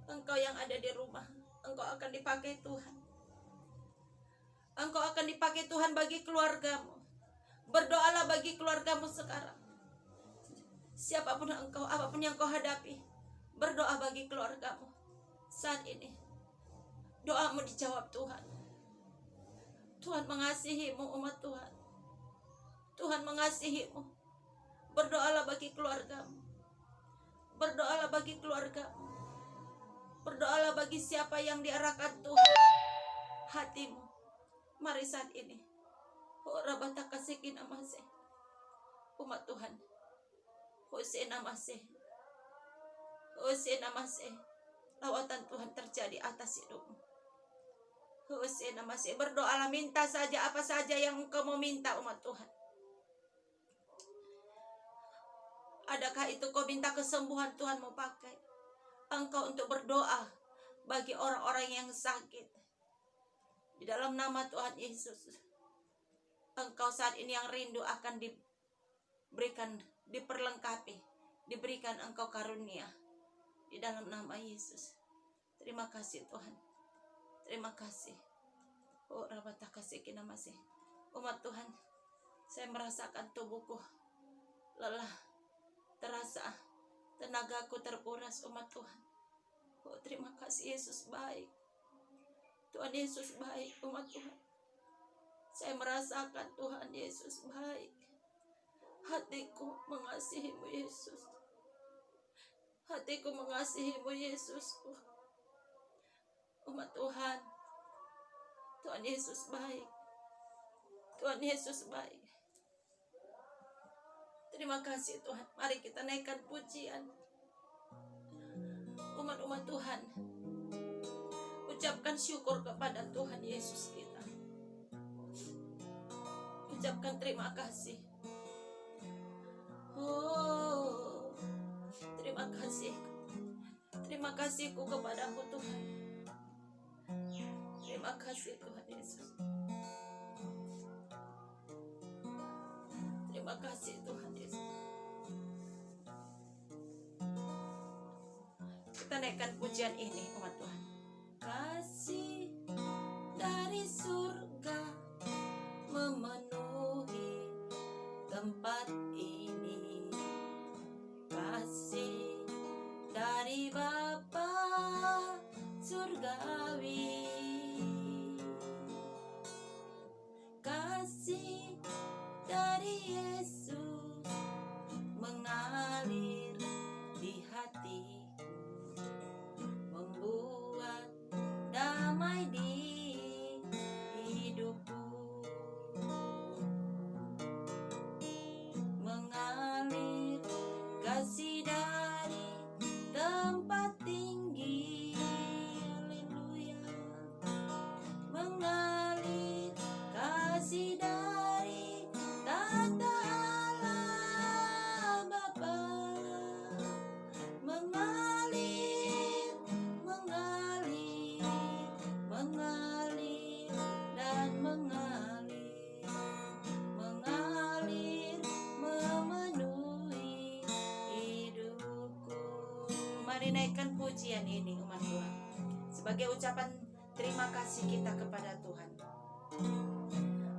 Speaker 1: Engkau yang ada di rumah, engkau akan dipakai Tuhan. Engkau akan dipakai Tuhan bagi keluargamu. Berdoalah bagi keluargamu sekarang. Siapapun engkau, apapun yang kau hadapi, berdoa bagi keluargamu. Saat ini doamu dijawab Tuhan. Tuhan mengasihimu umat Tuhan. Tuhan mengasihimu. Berdoalah bagi keluargamu. Berdoalah bagi keluargamu. Berdoalah bagi siapa yang diarahkan Tuhan hatimu. Mari saat ini. Oh rabataka sekina masih. Umat Tuhan. Hosena masih. Hosena masih. Lawatan Tuhan terjadi atas hidupmu. Hosena masih. Berdoalah, minta saja apa saja yang engkau mau minta umat Tuhan. Adakah itu kau minta kesembuhan, Tuhan mau pakai engkau untuk berdoa bagi orang-orang yang sakit. Di dalam nama Tuhan Yesus, engkau saat ini yang rindu akan diberikan, diperlengkapi, diberikan engkau karunia. Di dalam nama Yesus. Terima kasih Tuhan. Terima kasih. Oh rabata kasih kina masih. Umat Tuhan, saya merasakan tubuhku lelah, terasa tenagaku terkuras umat Tuhan. Oh terima kasih Yesus baik. Tuhan Yesus baik umat Tuhan. Saya merasakan Tuhan Yesus baik. Hatiku mengasihimu Yesus. Hatiku mengasihimu Yesus. Umat Tuhan, Tuhan Yesus baik. Tuhan Yesus baik. Terima kasih Tuhan. Mari kita naikkan pujian. Umat-umat Tuhan, ucapkan syukur kepada Tuhan Yesus kita. Ucapkan terima kasih. Oh, terima kasih. Terima kasihku kepadamu Tuhan. Terima kasih Tuhan Yesus. Terima kasih Tuhan Yesus. Kita naikkan pujian ini umat Tuhan. Kasih dari surga memenuhi tempat ini. Kasih dari Bapa surgawi. Kasih dari Yesus mengalir di hatiku, membuat damai di hidupku, mengalir kasih dari tempat tinggi. Haleluya. Mengalir kasih dari tata Allah Bapa, mengalir Mari naikkan pujian ini umat Tuhan, sebagai ucapan terima kasih kita kepada Tuhan.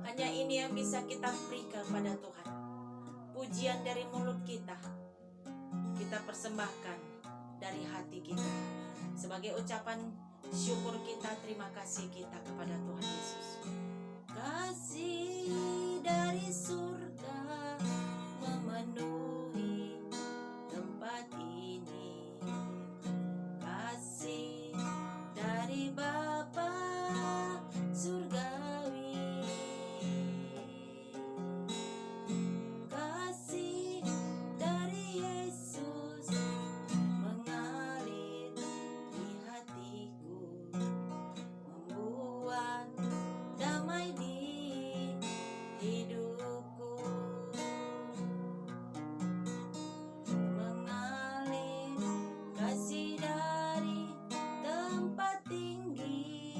Speaker 1: Hanya ini yang bisa kita berikan pada Tuhan. Pujian dari mulut kita persembahkan dari hati kita, sebagai ucapan syukur kita, terima kasih kita kepada Tuhan Yesus. Kasih dari surga memenuhi tempat ini, kasih dari Bapa surgawi, kasih dari Yesus mengalir di hatiku, membuat damai di hidupku, mengalir kasih dari tempat tinggi,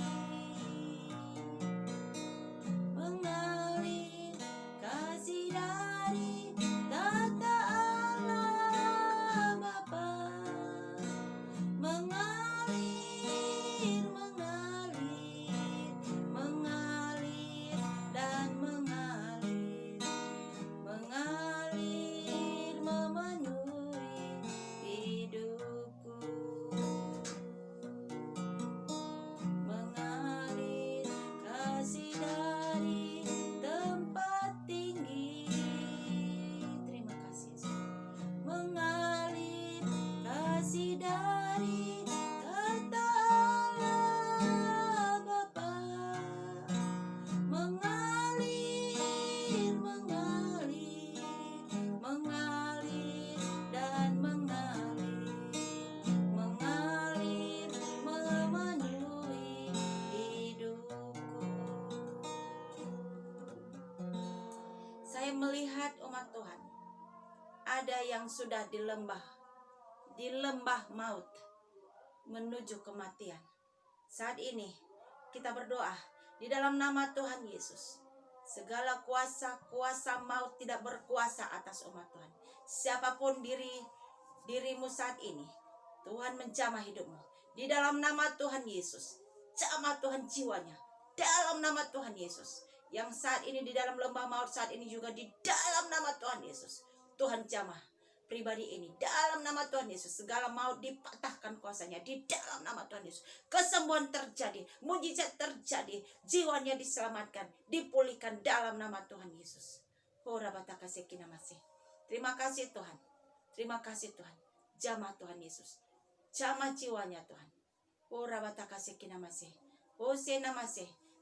Speaker 1: mengalir kasih dari tata Allah Bapa, mengalir, mengalir, mengalir dan mengalir, mengalir memenuhi hidupku, mengalir kasih dari tempat tinggi. Terima kasih Yesus. Mengalir kasih dari tata Allah Bapa, mengalir, mengalir, mengalir dan mengalir, mengalir memenuhi hidupku. Saya melihat umat Tuhan, ada yang sudah di lembah maut menuju kematian. Saat ini kita berdoa di dalam nama Tuhan Yesus. Segala kuasa maut tidak berkuasa atas umat Tuhan. Siapapun dirimu saat ini, Tuhan menjamah hidupmu. Di dalam nama Tuhan Yesus, jamah Tuhan jiwanya. Dalam nama Tuhan Yesus. Yang saat ini di dalam lembah maut, saat ini juga di dalam nama Tuhan Yesus. Tuhan jamah pribadi ini dalam nama Tuhan Yesus. Segala maut dipatahkan kuasanya di dalam nama Tuhan Yesus. Kesembuhan terjadi, mujizat terjadi, jiwanya diselamatkan, dipulihkan dalam nama Tuhan Yesus. Terima kasih Tuhan. Terima kasih Tuhan. Jamah Tuhan Yesus. Jamah jiwanya Tuhan.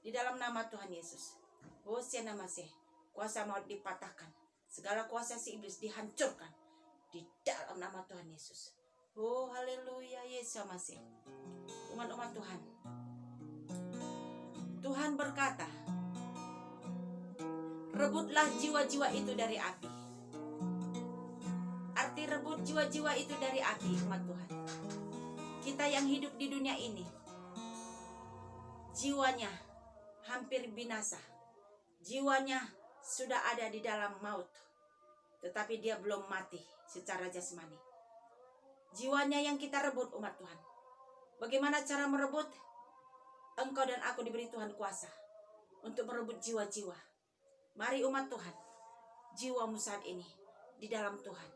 Speaker 1: Di dalam nama Tuhan Yesus. Kuasa maut dipatahkan. Segala kuasa si iblis dihancurkan di dalam nama Tuhan Yesus. Oh haleluya, Yesus Masih. Umat-umat Tuhan, Tuhan berkata, rebutlah jiwa-jiwa itu dari api. Arti rebut jiwa-jiwa itu dari api, umat Tuhan. Kita yang hidup di dunia ini, jiwanya hampir binasa. Jiwanya sudah ada di dalam maut, tetapi dia belum mati secara jasmani. Jiwanya yang kita rebut, umat Tuhan. Bagaimana cara merebut? Engkau dan aku diberi Tuhan kuasa untuk merebut jiwa-jiwa. Mari umat Tuhan, jiwamu saat ini di dalam Tuhan.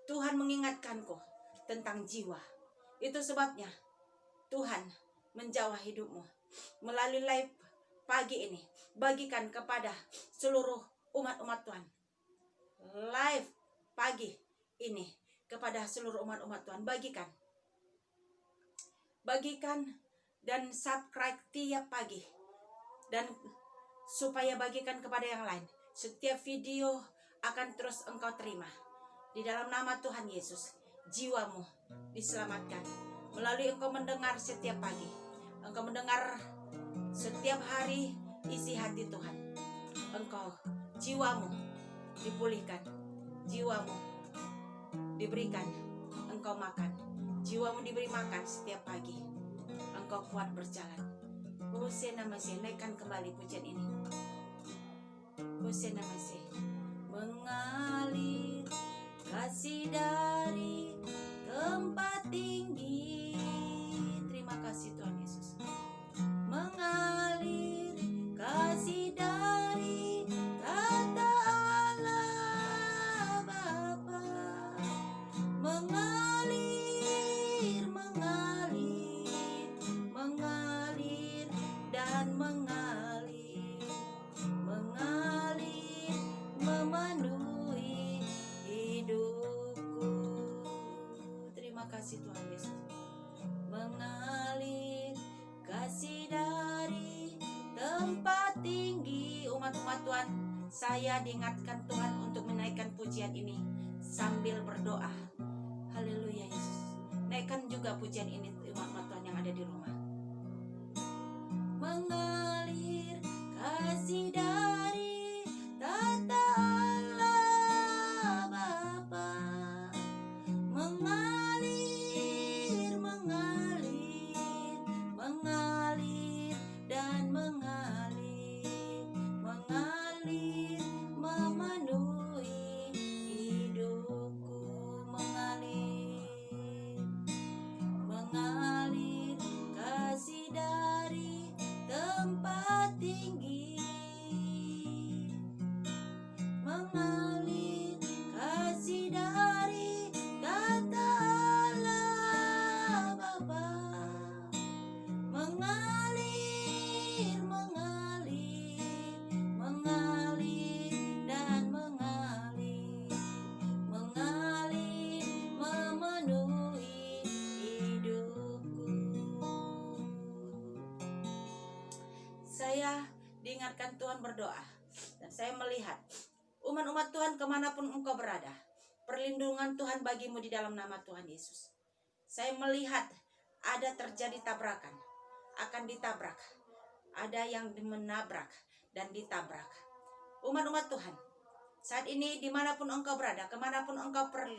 Speaker 1: Tuhan mengingatkanku tentang jiwa. Itu sebabnya Tuhan menjawab hidupmu melalui live pagi ini. Bagikan kepada seluruh umat-umat Tuhan. Live pagi ini kepada seluruh umat-umat Tuhan. Bagikan dan subscribe tiap pagi. Dan supaya bagikan kepada yang lain. Setiap video akan terus engkau terima. Di dalam nama Tuhan Yesus, jiwamu diselamatkan. Melalui engkau mendengar setiap pagi. Engkau mendengar setiap hari isi hati Tuhan. Engkau, jiwamu dipulihkan, jiwamu diberikan, engkau makan, jiwamu diberi makan setiap pagi. Engkau kuat berjalan. Hosana Masih, naikkan kembali pujian ini. Hosana Masih. Mengalir kasih dari tempat tinggi. umat Tuhan, saya diingatkan Tuhan untuk menaikkan pujian ini sambil berdoa. Haleluya Yesus. Naikkan juga pujian ini umat Tuhan yang ada di rumah. Mengalir kasih dari tata Allah Bapa, mengalir, mengalir, mengalir dan mengalir, mengalir memenuhi hidupku, mengalir, mengalir kasih dari tempat tinggi, mengalir kasih dari tata Allah Bapa, mengalir, mengalir, mengalir dan mengalir, mengalir memenuhi hidupku. Saya diingatkan Tuhan berdoa, dan saya melihat umat-umat Tuhan kemanapun engkau berada, perlindungan Tuhan bagimu di dalam nama Tuhan Yesus. Saya melihat ada terjadi tabrakan, akan ditabrak, ada yang menabrak dan ditabrak. Umat-umat Tuhan, saat ini dimanapun engkau berada, kemanapun engkau pergi,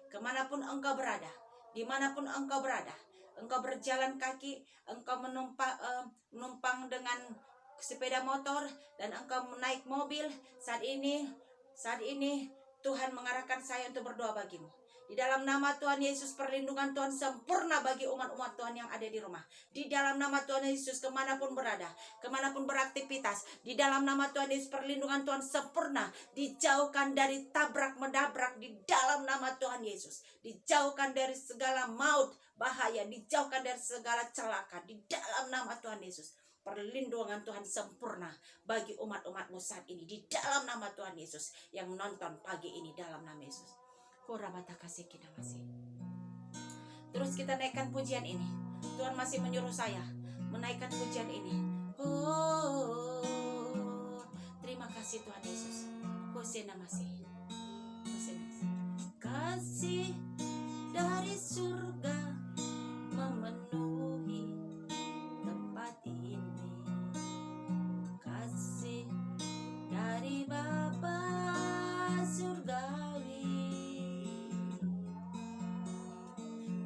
Speaker 1: kemanapun engkau berada, dimanapun engkau berada, engkau berjalan kaki, engkau menumpang dengan sepeda motor, dan engkau menaik mobil, saat ini Tuhan mengarahkan saya untuk berdoa bagimu. Di dalam nama Tuhan Yesus, perlindungan Tuhan sempurna bagi umat-umat Tuhan yang ada di rumah. Di dalam nama Tuhan Yesus, kemanapun berada, kemanapun beraktivitas, di dalam nama Tuhan Yesus, perlindungan Tuhan sempurna. Dijauhkan dari tabrak-menabrak di dalam nama Tuhan Yesus. Dijauhkan dari segala maut, bahaya, dijauhkan dari segala celaka di dalam nama Tuhan Yesus. Perlindungan Tuhan sempurna bagi umat-umatmu saat ini di dalam nama Tuhan Yesus. Yang menonton pagi ini dalam nama Yesus. Terus kita naikkan pujian ini. Tuhan masih menyuruh saya menaikkan pujian ini. Oh, terima kasih Tuhan Yesus. Hosena masih. Kasih dari surga memenuhi tempat ini. Kasih dari Bapa surgawi,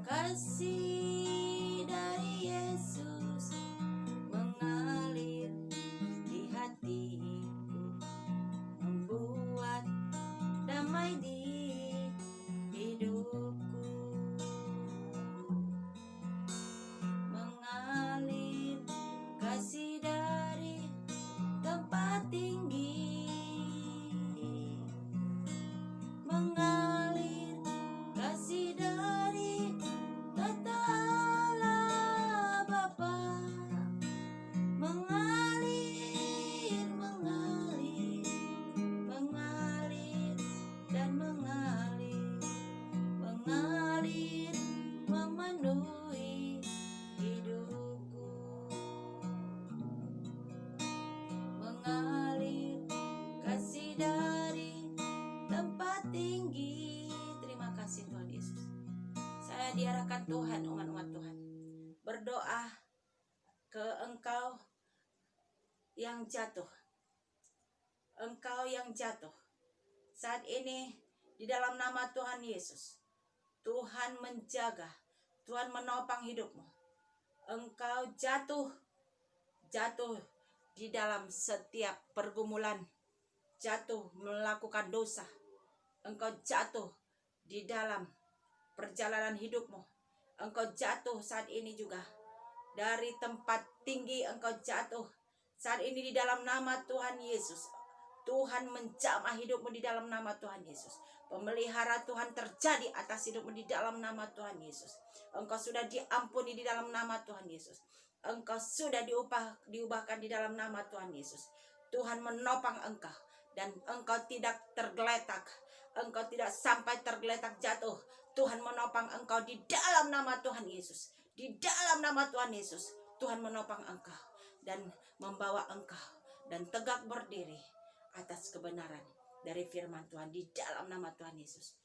Speaker 1: kasih dari Yesus mengalir di hatiku, membuat damai di hidupku, mengalir kasih dari tempat tinggi, mengalir kasih dari tata Allah Bapa, mengalir, mengalir, mengalir dan mengalir, mengalir memenuhi hidupku, mengalir kasih dari tempat tinggi. Terima kasih Tuhan Yesus. Saya diarahkan Tuhan, umat-umat Tuhan, berdoa ke engkau yang jatuh. Engkau yang jatuh saat ini di dalam nama Tuhan Yesus. Tuhan menjaga, Tuhan menopang hidupmu. Engkau jatuh di dalam setiap pergumulan, jatuh melakukan dosa. Engkau jatuh di dalam perjalanan hidupmu. Engkau jatuh saat ini juga dari tempat tinggi, engkau jatuh saat ini di dalam nama Tuhan Yesus. Tuhan menjamah hidupmu di dalam nama Tuhan Yesus. Pemelihara Tuhan terjadi atas hidupmu di dalam nama Tuhan Yesus. Engkau sudah diampuni di dalam nama Tuhan Yesus. Engkau sudah diubahkan di dalam nama Tuhan Yesus. Tuhan menopang engkau dan engkau tidak tergeletak. Engkau tidak sampai tergeletak jatuh. Tuhan menopang engkau di dalam nama Tuhan Yesus. Di dalam nama Tuhan Yesus, Tuhan menopang engkau dan membawa engkau dan tegak berdiri atas kebenaran dari firman Tuhan di dalam nama Tuhan Yesus.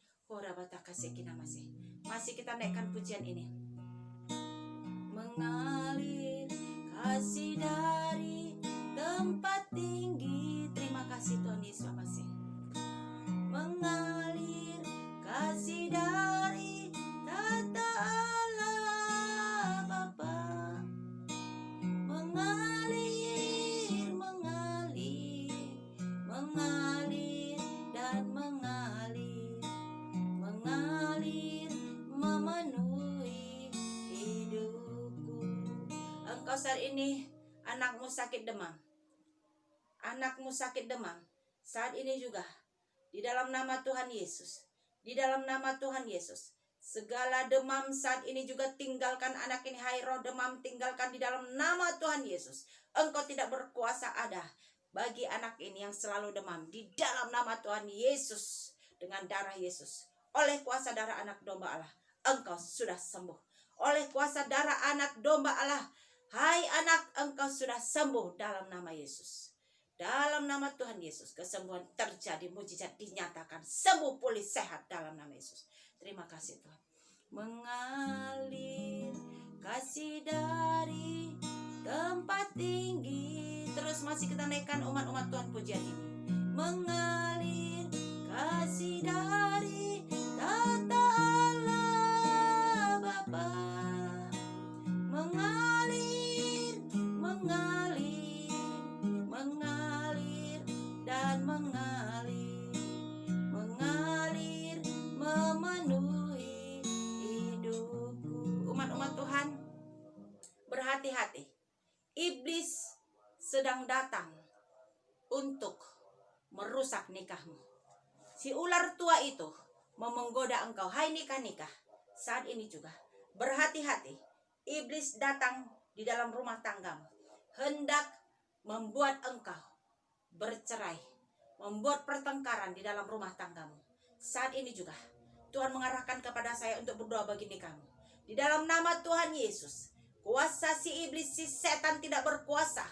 Speaker 1: Masih kita naikkan pujian ini. Mengalir kasih dari tempat tinggi. Terima kasih Tuhan Yesus. Masih mengalir kasih dari tata Allah Bapa. Mengalir, mengalir, mengalir dan mengalir, mengalir memenuhi hidupku. Engkau saat ini anakmu sakit demam. Anakmu sakit demam. Saat ini juga di dalam nama Tuhan Yesus. Di dalam nama Tuhan Yesus. Segala demam saat ini juga tinggalkan anak ini. Hai roh demam, tinggalkan di dalam nama Tuhan Yesus. Engkau tidak berkuasa ada bagi anak ini yang selalu demam. Di dalam nama Tuhan Yesus. Dengan darah Yesus. Oleh kuasa darah anak domba Allah, engkau sudah sembuh. Oleh kuasa darah anak domba Allah, hai anak, engkau sudah sembuh dalam nama Yesus. Dalam nama Tuhan Yesus, kesembuhan terjadi, mujizat dinyatakan, sembuh, pulih, sehat dalam nama Yesus. Terima kasih Tuhan. Mengalir kasih dari tempat tinggi. Terus masih kita naikkan umat-umat Tuhan pujian ini. Mengalir kasih dari tata Allah Bapa. Mengalir, mengalir, mengalir dan mengalir, mengalir memenuhi hidupku. Umat-umat Tuhan, berhati-hati. Iblis sedang datang untuk merusak nikahmu. Si ular tua itu mau menggoda engkau. Hai nikah-nikah, saat ini juga berhati-hati. Iblis datang di dalam rumah tanggamu, hendak membuat engkau bercerai, membuat pertengkaran di dalam rumah tanggamu. Saat ini juga Tuhan mengarahkan kepada saya untuk berdoa bagi nikahmu. Di dalam nama Tuhan Yesus, kuasa si iblis, si setan tidak berkuasa.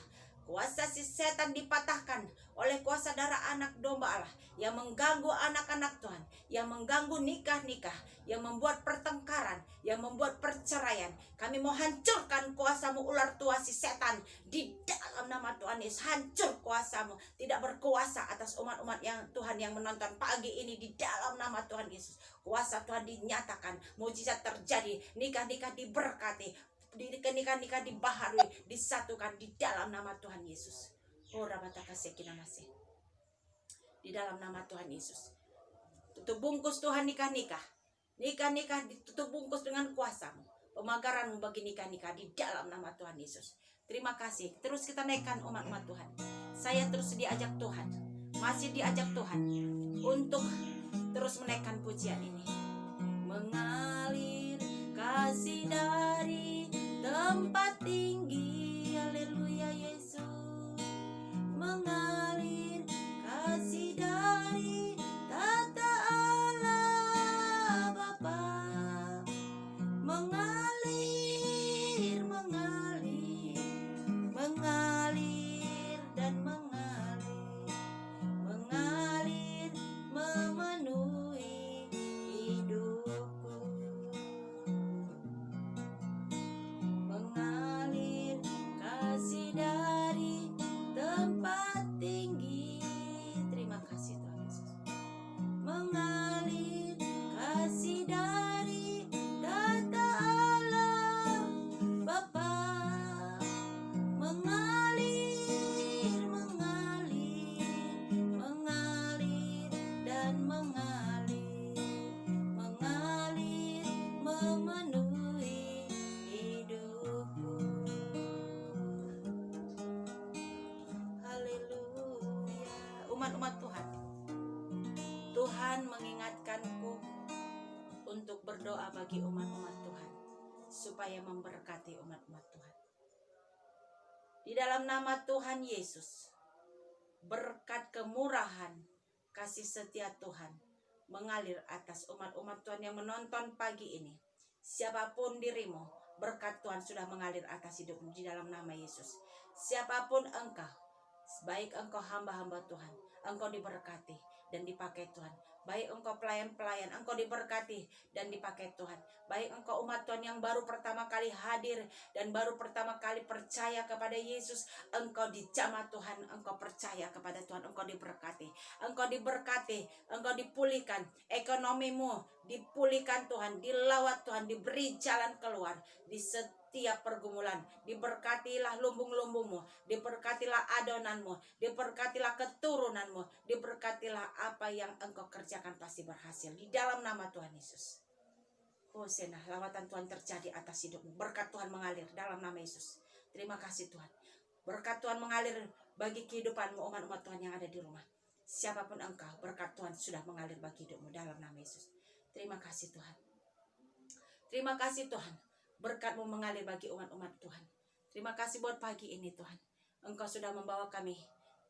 Speaker 1: Kuasa si setan dipatahkan oleh kuasa darah anak domba Allah yang mengganggu anak-anak Tuhan, yang mengganggu nikah-nikah, yang membuat pertengkaran, yang membuat perceraian. Kami mau hancurkan kuasamu ular tua si setan di dalam nama Tuhan Yesus. Hancur kuasamu, tidak berkuasa atas umat-umat yang Tuhan yang menonton pagi ini di dalam nama Tuhan Yesus. Kuasa Tuhan dinyatakan, mujizat terjadi, nikah-nikah diberkati, nikah-nikah dibaharui, disatukan di dalam nama Tuhan Yesus. Di dalam nama Tuhan Yesus. Tutup bungkus Tuhan nikah-nikah. Nikah-nikah ditutup bungkus dengan kuasa-Mu. Pemagaran-Mu bagi nikah-nikah di dalam nama Tuhan Yesus. Terima kasih. Terus kita naikkan umat-umat Tuhan. Saya terus diajak Tuhan. Masih diajak Tuhan untuk terus menaikkan pujian ini. Mengalir kasih dari tempat tinggi. Haleluya Yesus. Mengalir kasih dari tata Allah Bapa. Mengalir, mengalir, mengalir dan mengalir, mengalir memenuhi hidupku. Mengalir kasih dari tempat tinggi. Terima kasih Tuhan Yesus. Mengalir kasih dari tata Allah Bapa. Mengalir, mengalir, mengalir dan mengalir, mengalir memenuhi hidupku. Haleluya. Umat-umat Tuhan, Tuhan mengingatkanku untuk berdoa bagi umat-umat Tuhan, supaya memberkati umat-umat Tuhan. Di dalam nama Tuhan Yesus, berkat kemurahan, kasih setia Tuhan mengalir atas umat-umat Tuhan yang menonton pagi ini. Siapapun dirimu, berkat Tuhan sudah mengalir atas hidupmu di dalam nama Yesus. Siapapun engkau, Baik engkau hamba-hamba Tuhan, engkau diberkati dan dipakai Tuhan. Baik engkau pelayan-pelayan, engkau diberkati dan dipakai Tuhan. Baik engkau umat Tuhan yang baru pertama kali hadir dan baru pertama kali percaya kepada Yesus, engkau dijamah Tuhan, engkau percaya kepada Tuhan, engkau diberkati. Engkau diberkati, engkau dipulihkan, ekonomimu dipulihkan Tuhan, dilawat Tuhan, diberi jalan keluar di setiap pergumulan. Diberkatilah lumbung-lumbungmu, diberkatilah adonanmu, diberkatilah keturunanmu, diberkatilah apa yang engkau kerjakan pasti berhasil di dalam nama Tuhan Yesus. Hosana, lawatan Tuhan terjadi atas hidupmu. Berkat Tuhan mengalir dalam nama Yesus. Terima kasih Tuhan. Berkat Tuhan mengalir bagi kehidupanmu, umat-umat Tuhan yang ada di rumah. Siapapun engkau, berkat Tuhan sudah mengalir bagi hidupmu dalam nama Yesus. Terima kasih Tuhan. Terima kasih Tuhan. Berkat-Mu mengalir bagi umat-umat Tuhan. Terima kasih buat pagi ini Tuhan. Engkau sudah membawa kami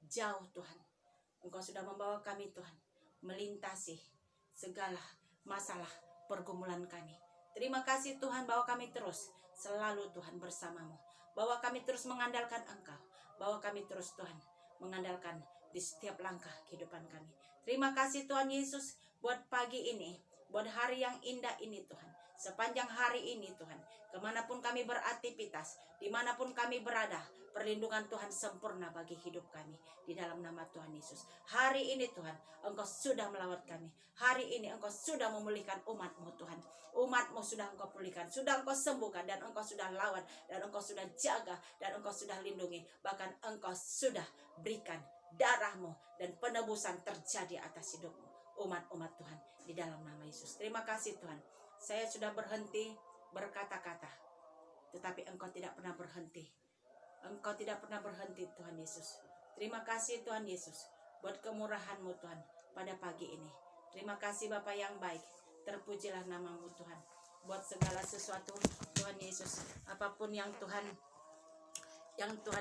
Speaker 1: jauh Tuhan. Engkau sudah membawa kami Tuhan melintasi segala masalah pergumulan kami. Terima kasih Tuhan bahwa kami terus selalu Tuhan bersamamu. Bahwa kami terus mengandalkan Engkau. Bahwa kami terus Tuhan mengandalkan di setiap langkah kehidupan kami. Terima kasih Tuhan Yesus buat pagi ini, buat hari yang indah ini Tuhan. Sepanjang hari ini Tuhan, kemanapun kami beraktivitas, dimanapun kami berada, perlindungan Tuhan sempurna bagi hidup kami di dalam nama Tuhan Yesus. Hari ini Tuhan, Engkau sudah melawat kami. Hari ini Engkau sudah memulihkan umat-Mu Tuhan. Umat-Mu sudah Engkau pulihkan, sudah Engkau sembuhkan, dan Engkau sudah lawat, dan Engkau sudah jaga, dan Engkau sudah lindungi. Bahkan Engkau sudah berikan darah-Mu dan penebusan terjadi atas hidupmu, umat-umat Tuhan, di dalam nama Yesus. Terima kasih Tuhan. Saya sudah berhenti berkata-kata, tetapi Engkau tidak pernah berhenti. Engkau tidak pernah berhenti Tuhan Yesus. Terima kasih Tuhan Yesus buat kemurahan-Mu Tuhan pada pagi ini. Terima kasih Bapa yang baik. Terpujilah nama-Mu Tuhan. Buat segala sesuatu Tuhan Yesus, apapun yang Tuhan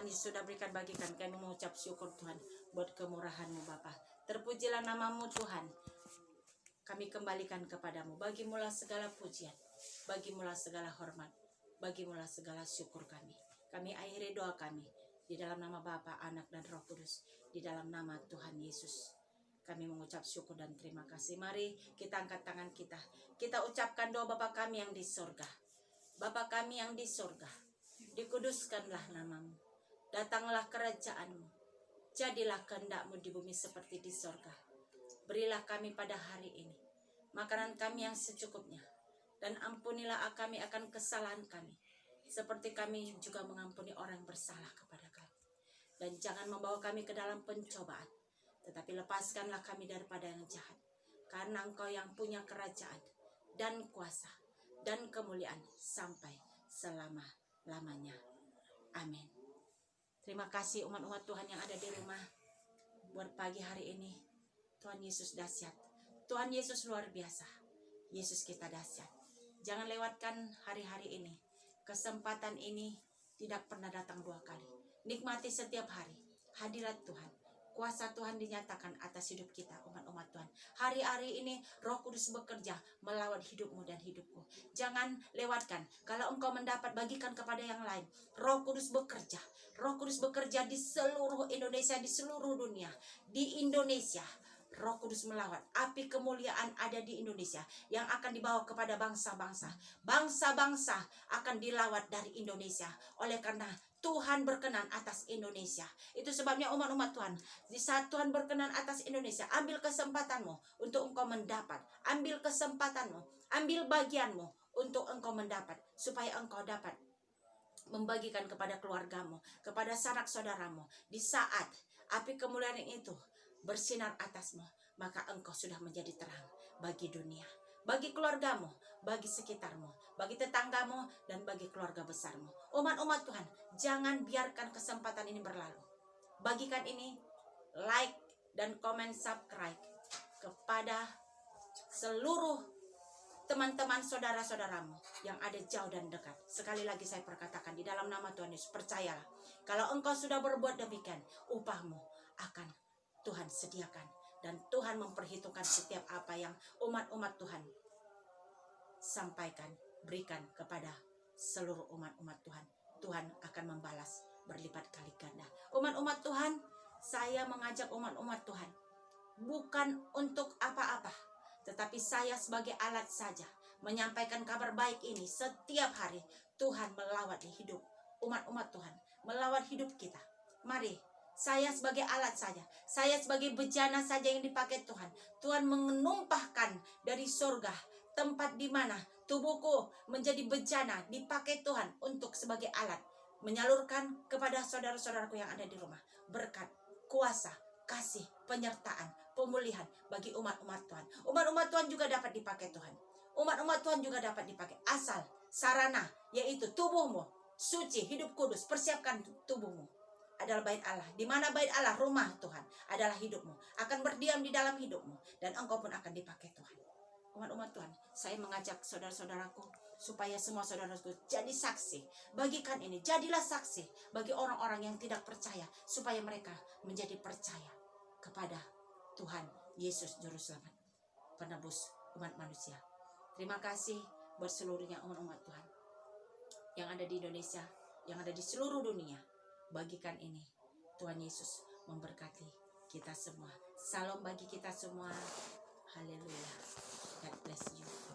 Speaker 1: Yesus sudah berikan bagi kami mengucap syukur Tuhan buat kemurahan-Mu Bapa. Terpujilah nama-Mu Tuhan. Kami kembalikan kepadamu. Bagimulah segala pujian, bagimulah segala hormat, bagimulah segala syukur kami. Kami akhiri doa kami di dalam nama Bapa, Anak, dan Roh Kudus. Di dalam nama Tuhan Yesus kami mengucap syukur dan terima kasih. Mari kita angkat tangan kita. Kita ucapkan doa Bapa kami yang di sorga. Bapa kami yang di sorga, dikuduskanlah namamu. Datanglah kerajaanmu. Jadilah kehendak-Mu di bumi seperti di sorga. Berilah kami pada hari ini makanan kami yang secukupnya, dan ampunilah kami akan kesalahan kami, seperti kami juga mengampuni orang bersalah kepada kami. Dan jangan membawa kami ke dalam pencobaan, tetapi lepaskanlah kami daripada yang jahat. Karena Engkau yang punya kerajaan dan kuasa dan kemuliaan sampai selama-lamanya. Amin. Terima kasih umat-umat Tuhan yang ada di rumah buat pagi hari ini. Tuhan Yesus dahsyat. Tuhan Yesus luar biasa. Yesus kita dahsyat. Jangan lewatkan hari-hari ini. Kesempatan ini tidak pernah datang dua kali. Nikmati setiap hari hadirat Tuhan. Kuasa Tuhan dinyatakan atas hidup kita, umat-umat Tuhan. Hari-hari ini Roh Kudus bekerja melawat hidupmu dan hidupku. Jangan lewatkan. Kalau engkau mendapat, bagikan kepada yang lain. Roh Kudus bekerja. Roh Kudus bekerja di seluruh Indonesia, di seluruh dunia. Di Indonesia, Roh Kudus melawat. Api kemuliaan ada di Indonesia yang akan dibawa kepada bangsa-bangsa. Bangsa-bangsa akan dilawat dari Indonesia. Oleh karena Tuhan berkenan atas Indonesia. Itu sebabnya umat-umat Tuhan, di saat Tuhan berkenan atas Indonesia, ambil kesempatanmu untuk engkau mendapat. Ambil kesempatanmu, ambil bagianmu untuk engkau mendapat. Supaya engkau dapat membagikan kepada keluargamu, kepada sanak saudaramu. Di saat api kemuliaan itu bersinar atasmu, maka engkau sudah menjadi terang bagi dunia, bagi keluargamu, bagi sekitarmu, bagi tetanggamu, dan bagi keluarga besarmu. Umat-umat Tuhan, jangan biarkan kesempatan ini berlalu. Bagikan ini, like dan komen subscribe kepada seluruh teman-teman saudara-saudaramu yang ada jauh dan dekat. Sekali lagi saya perkatakan di dalam nama Tuhan Yesus, percayalah, kalau engkau sudah berbuat demikian, upahmu akan Tuhan sediakan, dan Tuhan memperhitungkan setiap apa yang umat-umat Tuhan sampaikan, berikan kepada seluruh umat-umat Tuhan. Tuhan akan membalas berlipat kali ganda. Umat-umat Tuhan, saya mengajak umat-umat Tuhan bukan untuk apa-apa, tetapi saya sebagai alat saja menyampaikan kabar baik ini setiap hari. Tuhan melawat di hidup umat-umat Tuhan, melawat hidup kita. Mari, saya sebagai alat saja, saya sebagai bejana saja yang dipakai Tuhan. Tuhan menumpahkan dari surga tempat di mana tubuhku menjadi bejana dipakai Tuhan untuk sebagai alat menyalurkan kepada saudara-saudaraku yang ada di rumah berkat, kuasa, kasih, penyertaan, pemulihan bagi umat-umat Tuhan. Umat-umat Tuhan juga dapat dipakai Tuhan. Umat-umat Tuhan juga dapat dipakai asal sarana, yaitu tubuhmu suci, hidup kudus. Persiapkan tubuhmu adalah bait Allah. Di mana bait Allah, rumah Tuhan adalah hidupmu, akan berdiam di dalam hidupmu, dan engkau pun akan dipakai Tuhan. Umat-umat Tuhan, saya mengajak saudara-saudaraku supaya semua saudaraku jadi saksi. Bagikan ini, jadilah saksi bagi orang-orang yang tidak percaya, supaya mereka menjadi percaya kepada Tuhan Yesus Juru Selamat, penebus umat manusia. Terima kasih buat seluruhnya umat Tuhan yang ada di Indonesia, yang ada di seluruh dunia. Bagikan ini. Tuhan Yesus memberkati kita semua. Salam bagi kita semua. Haleluya. God bless you.